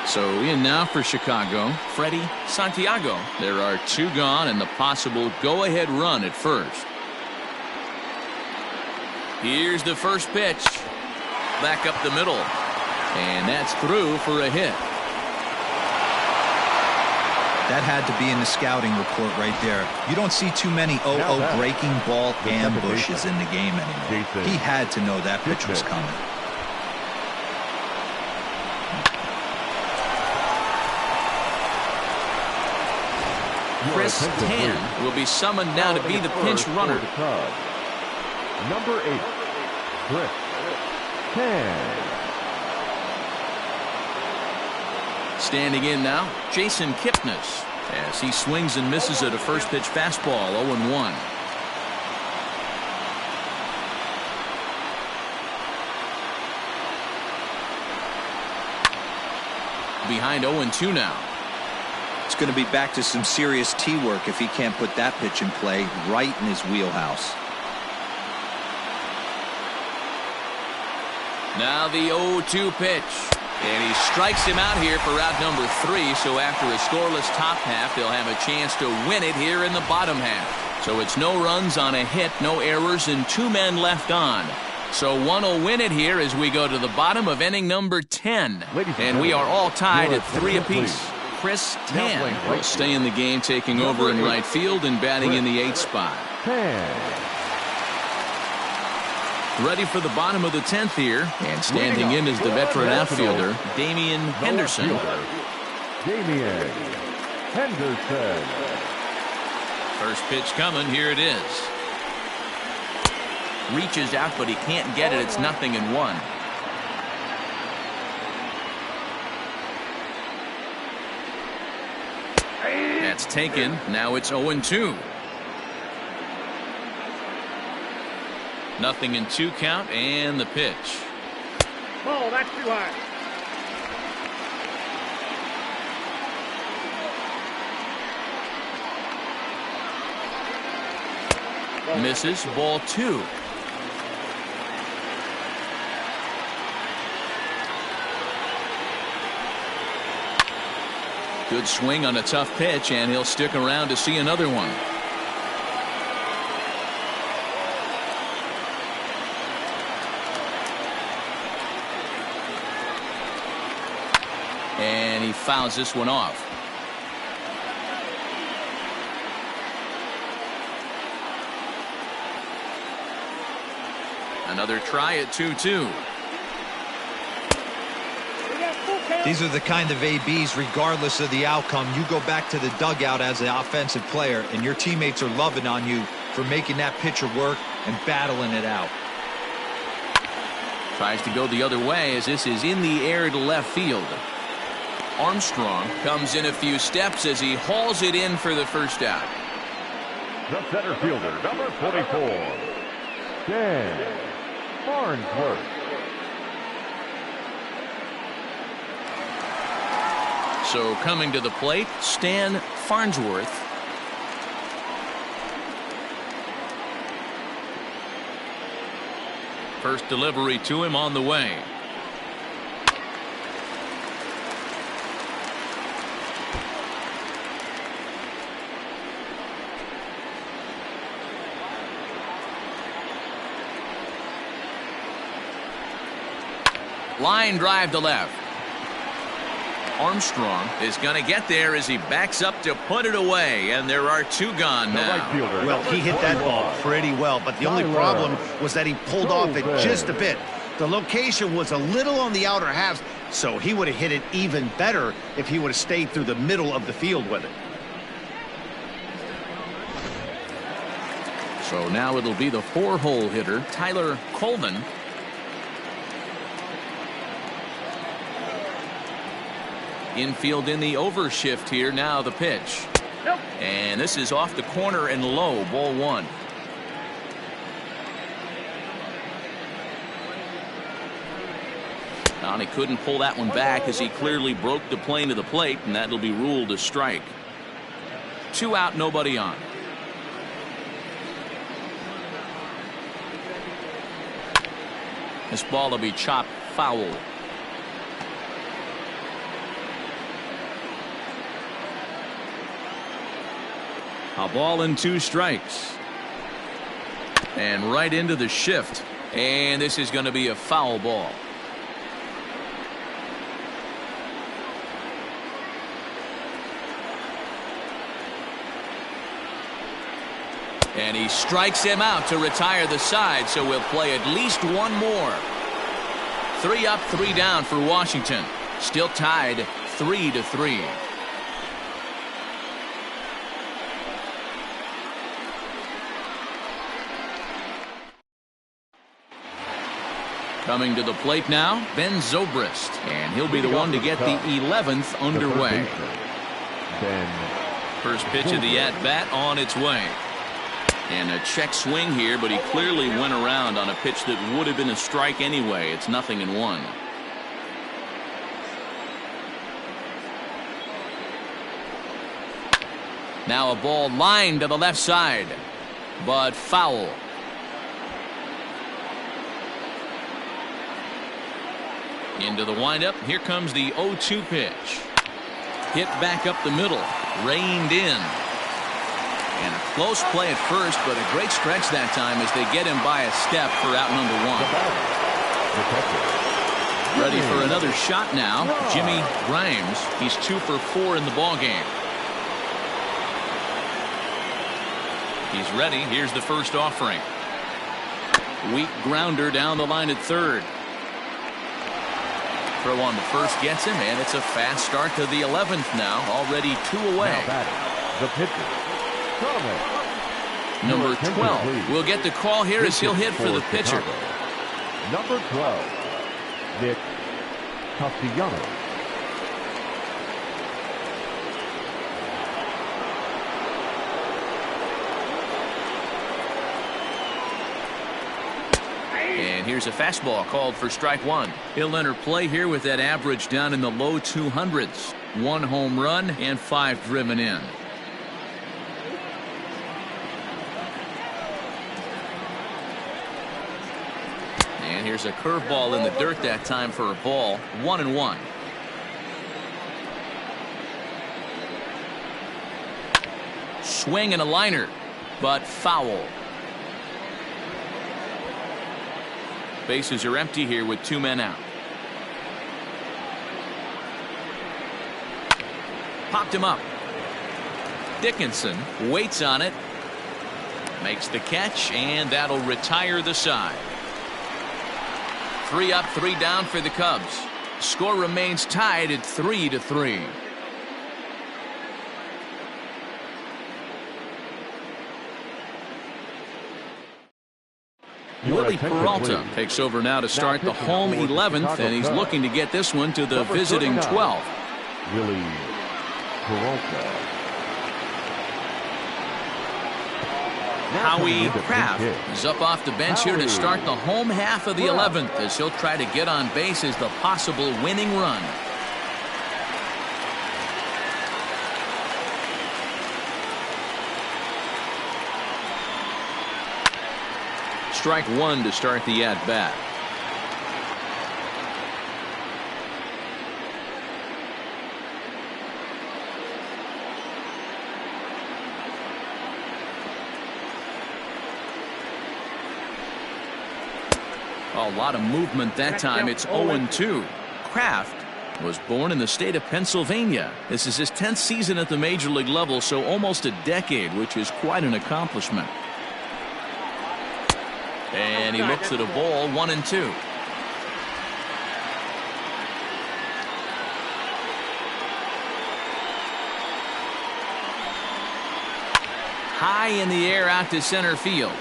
So in now for Chicago, Freddie Santiago. There are 2 gone and the possible go-ahead run at first. Here's the first pitch. Back up the middle. And that's through for a hit. That had to be in the scouting report right there. You don't see too many 0-0 breaking ball ambushes in the game anymore. He had to know that pitch was coming. Chris Tan will be summoned now to be the pinch runner. Number 8, Chris Tan. Standing in now, Jason Kipnis, as he swings and misses at a first pitch fastball, 0-1. Behind 0-2 now. It's going to be back to some serious tee work if he can't put that pitch in play right in his wheelhouse. Now the 0-2 pitch. And he strikes him out here for out number 3. So after a scoreless top half, they'll have a chance to win it here in the bottom half. So it's no runs on a hit, no errors, and 2 men left on. So one will win it here as we go to the bottom of inning number 10. And we are all tied at 3 apiece. Chris Tan will stay in the game, taking over in right field and batting in the 8th spot. Ready for the bottom of the 10th here, and standing in is the veteran outfielder, Damian Henderson. Damian Henderson. First pitch coming, here it is. Reaches out, but he can't get it. It's 0-1. That's taken. Now it's 0-2. 0-2 count, and the pitch. Oh, that's too high. Misses, ball 2. Good swing on a tough pitch, and he'll stick around to see another one. And he fouls this one off. Another try at 2-2. These are the kind of ABs, regardless of the outcome, you go back to the dugout as an offensive player, and your teammates are loving on you for making that pitcher work and battling it out. Tries to go the other way as this is in the air to left field. Armstrong comes in a few steps as he hauls it in for the first out. The center fielder, number 44, Dan Farnsworth. So coming to the plate, Stan Farnsworth. First delivery to him on the way. Line drive to left. Armstrong is going to get there as he backs up to put it away, and there are two gone now. Well, he hit that ball pretty well, but the only problem was that he pulled off it just a bit. The location was a little on the outer half, so he would have hit it even better if he would have stayed through the middle of the field with it. So now it'll be the 4-hole hitter, Tyler Colvin. Infield in the overshift here. Now the pitch. Nope. And this is off the corner and low. Ball 1. And he couldn't pull that one back as he clearly broke the plane to the plate, and that'll be ruled a strike. 2 out, nobody on. This ball will be chopped foul. A ball and 2 strikes. And right into the shift. And this is going to be a foul ball. And he strikes him out to retire the side, so we'll play at least one more. 3 up, 3 down for Washington. Still tied 3-3. Coming to the plate now, Ben Zobrist, and he'll be the one to get the 11th underway. First pitch of the at-bat on its way. And a check swing here, but he clearly went around on a pitch that would have been a strike anyway. It's 0-1. Now a ball lined to the left side, but foul. Into the windup. Here comes the 0-2 pitch. Hit back up the middle. Reined in. And a close play at first, but a great stretch that time as they get him by a step for out number 1. Ready for another shot now. Jimmy Grimes. He's 2 for 4 in the ballgame. He's ready. Here's the first offering. Weak grounder down the line at third. Throw on the first gets him, and it's a fast start to the 11th now. Already 2 away. Now batting, the pitcher. Number 12 will get the call here as he'll hit for the pitcher. Number 12, Nick Castellanos. And here's a fastball called for strike 1. He'll enter play here with that average down in the low 200s. 1 home run and 5 driven in. And here's a curveball in the dirt that time for a ball. 1-1. Swing and a liner, but foul. Bases are empty here with 2 men out. Popped him up. Dickinson waits on it. Makes the catch, and that'll retire the side. 3 up, 3 down for the Cubs. Score remains tied at 3-3. Willie Peralta takes over now to start the home 11th, and he's looking to get this one to the visiting 12th. Willie Peralta. Howie Kraft is up off the bench here to start the home half of the 11th as he'll try to get on base as the possible winning run. Strike one to start the at-bat. A lot of movement that time. It's 0-2. Kraft was born in the state of Pennsylvania. This is his 10th season at the major league level, so almost a decade, which is quite an accomplishment. And he looks at a ball, 1-2. High in the air out to center field.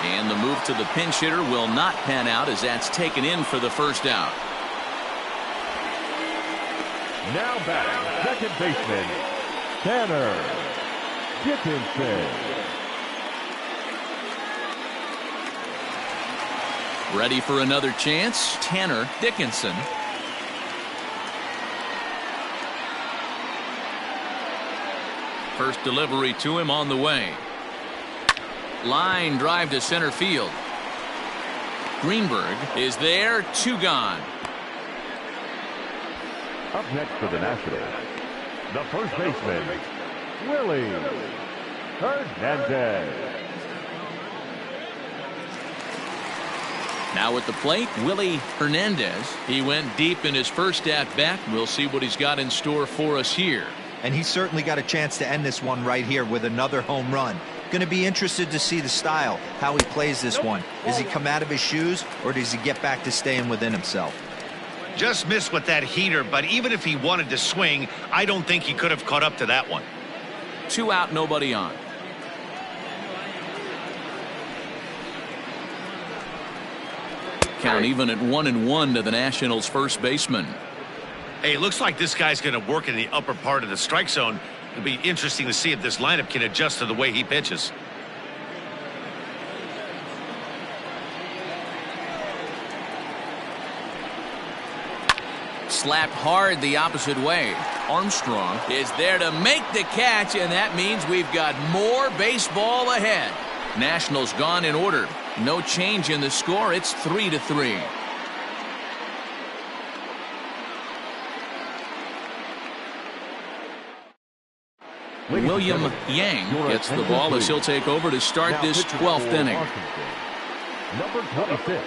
And the move to the pinch hitter will not pan out as that's taken in for the first out. Now batting, second baseman, Tanner Dickinson. Ready for another chance, Tanner Dickinson. First delivery to him on the way. Line drive to center field. Greenberg is there, 2 gone. Up next for the Nationals, the first baseman, Willie Hernandez. Now at the plate, Willie Hernandez. He went deep in his first at-bat. We'll see what he's got in store for us here. And he certainly got a chance to end this one right here with another home run. Going to be interested to see the style, how he plays this one. Does he come out of his shoes, or does he get back to staying within himself? Just missed with that heater, but even if he wanted to swing, I don't think he could have caught up to that one. 2 out, nobody on. Count even at 1-1 to the Nationals' first baseman. Hey, it looks like this guy's going to work in the upper part of the strike zone. It'll be interesting to see if this lineup can adjust to the way he pitches. Slapped hard the opposite way. Armstrong is there to make the catch, and that means we've got more baseball ahead. Nationals gone in order. No change in the score. It's 3-3. William Yang gets the ball as he'll take over to start this 12th inning. Number 26,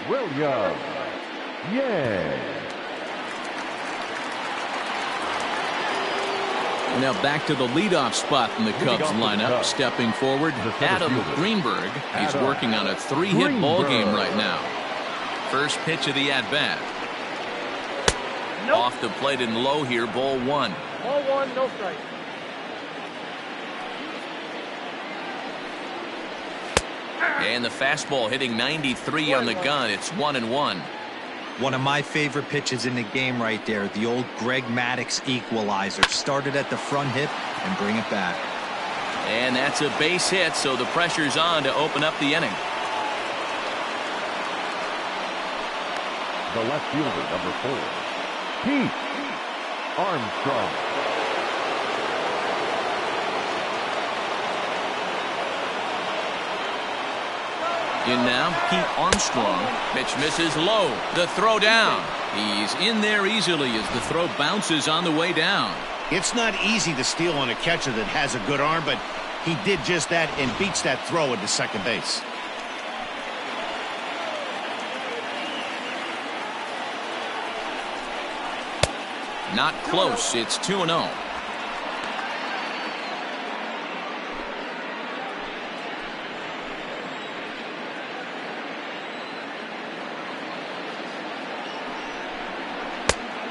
William Yang. Now back to the leadoff spot in the Cubs lineup. Stepping forward, Adam Greenberg. He's working on a 3-hit ball game right now. First pitch of the at-bat. Off the plate and low here, ball 1. Ball 1, no strike. And the fastball hitting 93 on the gun. It's 1-1. One of my favorite pitches in the game right there. The old Greg Maddux equalizer. Started at the front hip and bring it back. And that's a base hit, so the pressure's on to open up the inning. The left fielder, number 4, Pete Armstrong. In now, Pete Armstrong. Pitch misses low. The throw down. He's in there easily as the throw bounces on the way down. It's not easy to steal on a catcher that has a good arm, but he did just that and beats that throw into second base. Not close. It's 2-0.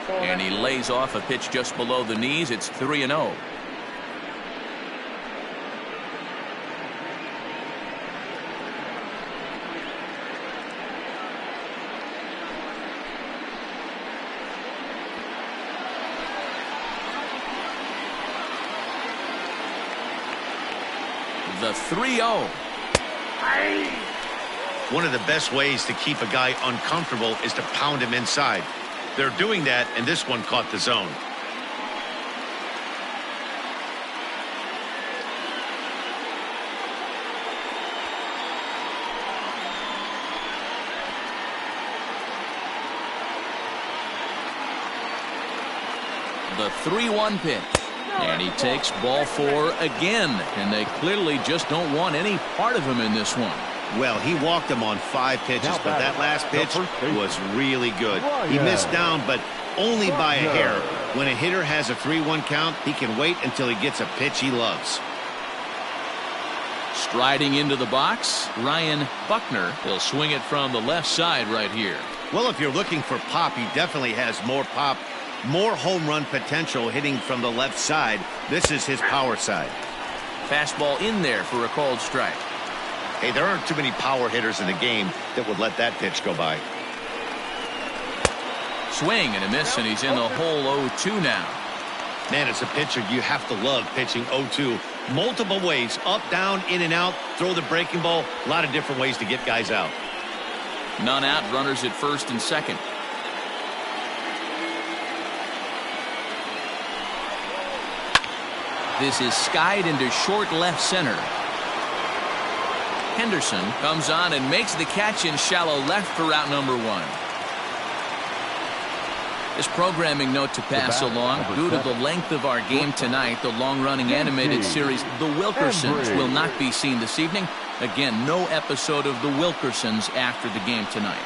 And he lays off a pitch just below the knees. It's 3-0. The 3-0. One of the best ways to keep a guy uncomfortable is to pound him inside. They're doing that, and this one caught the zone. The 3-1 pitch. And he takes ball 4 again. And they clearly just don't want any part of him in this one. Well, he walked him on 5 pitches, but that last pitch was really good. He missed down, but only by a hair. When a hitter has a 3-1 count, he can wait until he gets a pitch he loves. Striding into the box, Ryan Buckner. He'll swing it from the left side right here. Well, if you're looking for pop, he definitely has more pop. More home run potential hitting from the left side. This is his power side. Fastball in there for a called strike. Hey, there aren't too many power hitters in the game that would let that pitch go by. Swing and a miss, and he's in the hole 0-2 now. Man, as a pitcher, you have to love pitching 0-2. Multiple ways, up, down, in and out, throw the breaking ball. A lot of different ways to get guys out. None out, runners at first and second. This is skied into short left center. Henderson comes on and makes the catch in shallow left for out number 1. This programming note to pass along. Due to the length of our game tonight, the long-running animated series The Wilkersons will not be seen this evening. Again, no episode of The Wilkersons after the game tonight.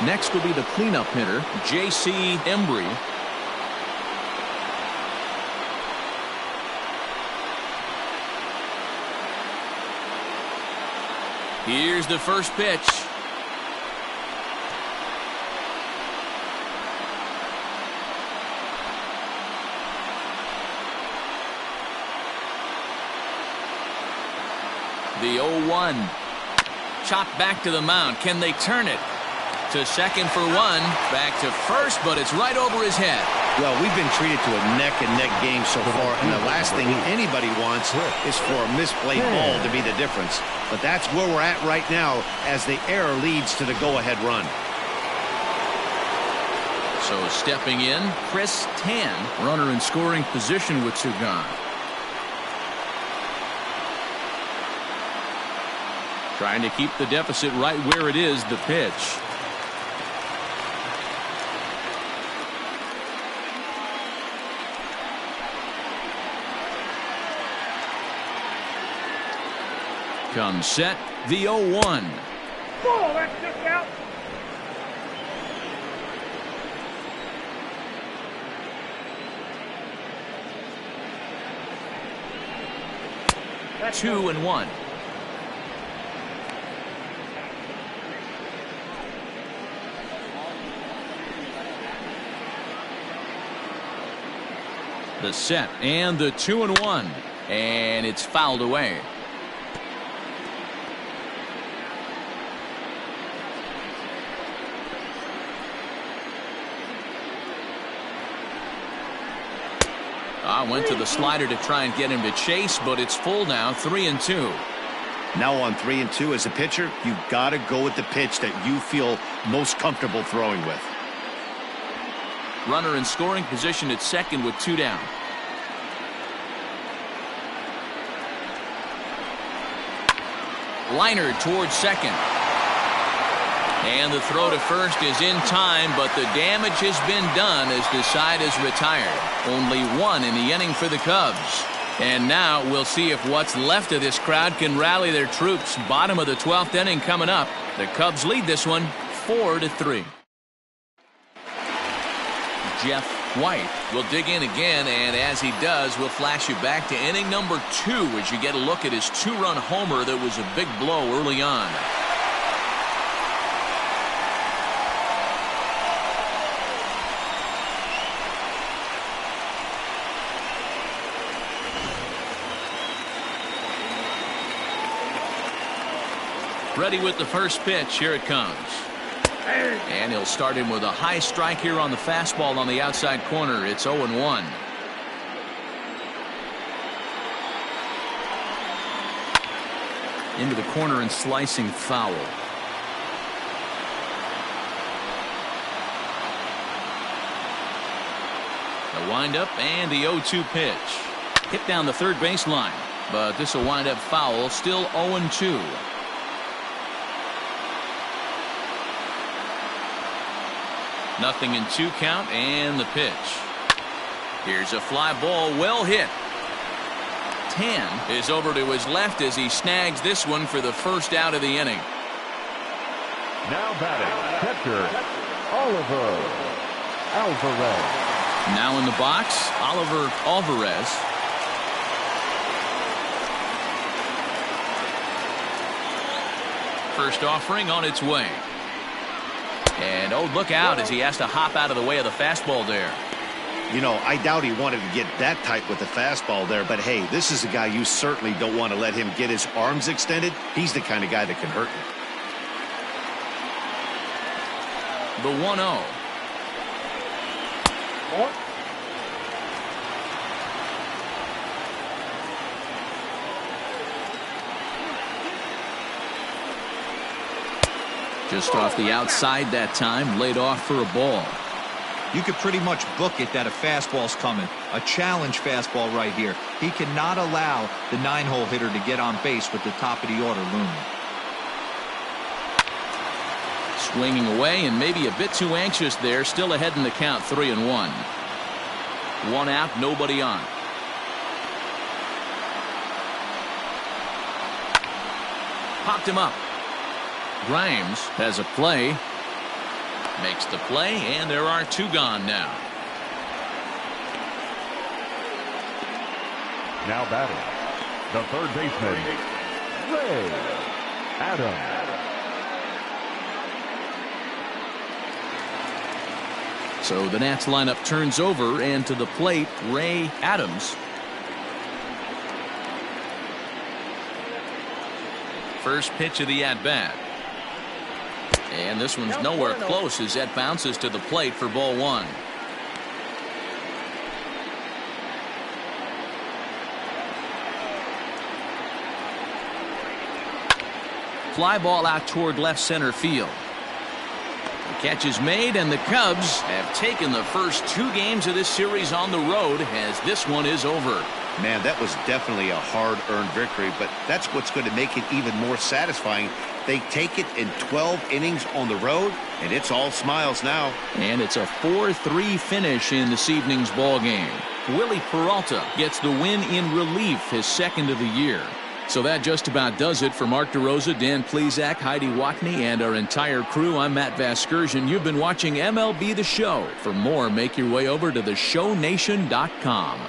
Next will be the cleanup hitter, J.C. Embry. Here's the first pitch. The 0-1. Chopped back to the mound. Can they turn it? To second for 1. Back to first, but it's right over his head. Well, we've been treated to a neck-and-neck game so far, and the last thing anybody wants is for a misplayed ball to be the difference. But that's where we're at right now as the error leads to the go-ahead run. So stepping in, Chris Tan, runner in scoring position with 2 gone. Trying to keep the deficit right where it is, the pitch. Comes set, the 0-1. Ball, that's just out. That's 2-1. The set and the 2-1, and it's fouled away. Went to the slider to try and get him to chase, but it's full now, 3-2. Now on 3-2 as a pitcher, you've got to go with the pitch that you feel most comfortable throwing with. Runner in scoring position at second with 2 down. Liner towards second. And the throw to first is in time, but the damage has been done as the side is retired. Only 1 in the inning for the Cubs. And now we'll see if what's left of this crowd can rally their troops. Bottom of the 12th inning coming up. The Cubs lead this one 4-3. Jeff White will dig in again, and as he does, we'll flash you back to inning number 2 as you get a look at his 2-run homer that was a big blow early on. Ready with the first pitch. Here it comes. And he'll start him with a high strike here on the fastball on the outside corner. It's 0-1. Into the corner and slicing foul. The windup and the 0-2 pitch. Hit down the third baseline. But this will wind up foul. Still 0-2. Nothing in 2 count and the pitch. Here's a fly ball well hit. Tan is over to his left as he snags this one for the first out of the inning. Now batting, catcher, Oliver Alvarez. Now in the box, Oliver Alvarez. First offering on its way. And oh, look out as he has to hop out of the way of the fastball there. You know, I doubt he wanted to get that tight with the fastball there, but hey, this is a guy you certainly don't want to let him get his arms extended. He's the kind of guy that can hurt you. The 1-0. Just off the outside that time, laid off for a ball. You could pretty much book it that a fastball's coming. A challenge fastball right here. He cannot allow the 9-hole hitter to get on base with the top of the order looming. Swinging away and maybe a bit too anxious there. Still ahead in the count, 3-1. 1 out, nobody on. Popped him up. Grimes has a play. Makes the play, and there are 2 gone now. Now batting, the third baseman, Ray Adams. So the Nats lineup turns over, and to the plate, Ray Adams. First pitch of the at-bat. And this one's nowhere close as that bounces to the plate for ball 1. Fly ball out toward left center field. The catch is made, and the Cubs have taken the first 2 games of this series on the road as this one is over. Man, that was definitely a hard-earned victory, but that's what's going to make it even more satisfying. They take it in 12 innings on the road, and it's all smiles now. And it's a 4-3 finish in this evening's ball game. Willie Peralta gets the win in relief, his 2nd of the year. So that just about does it for Mark DeRosa, Dan Plesac, Heidi Watney, and our entire crew. I'm Matt Vasgersian. You've been watching MLB The Show. For more, make your way over to theshownation.com.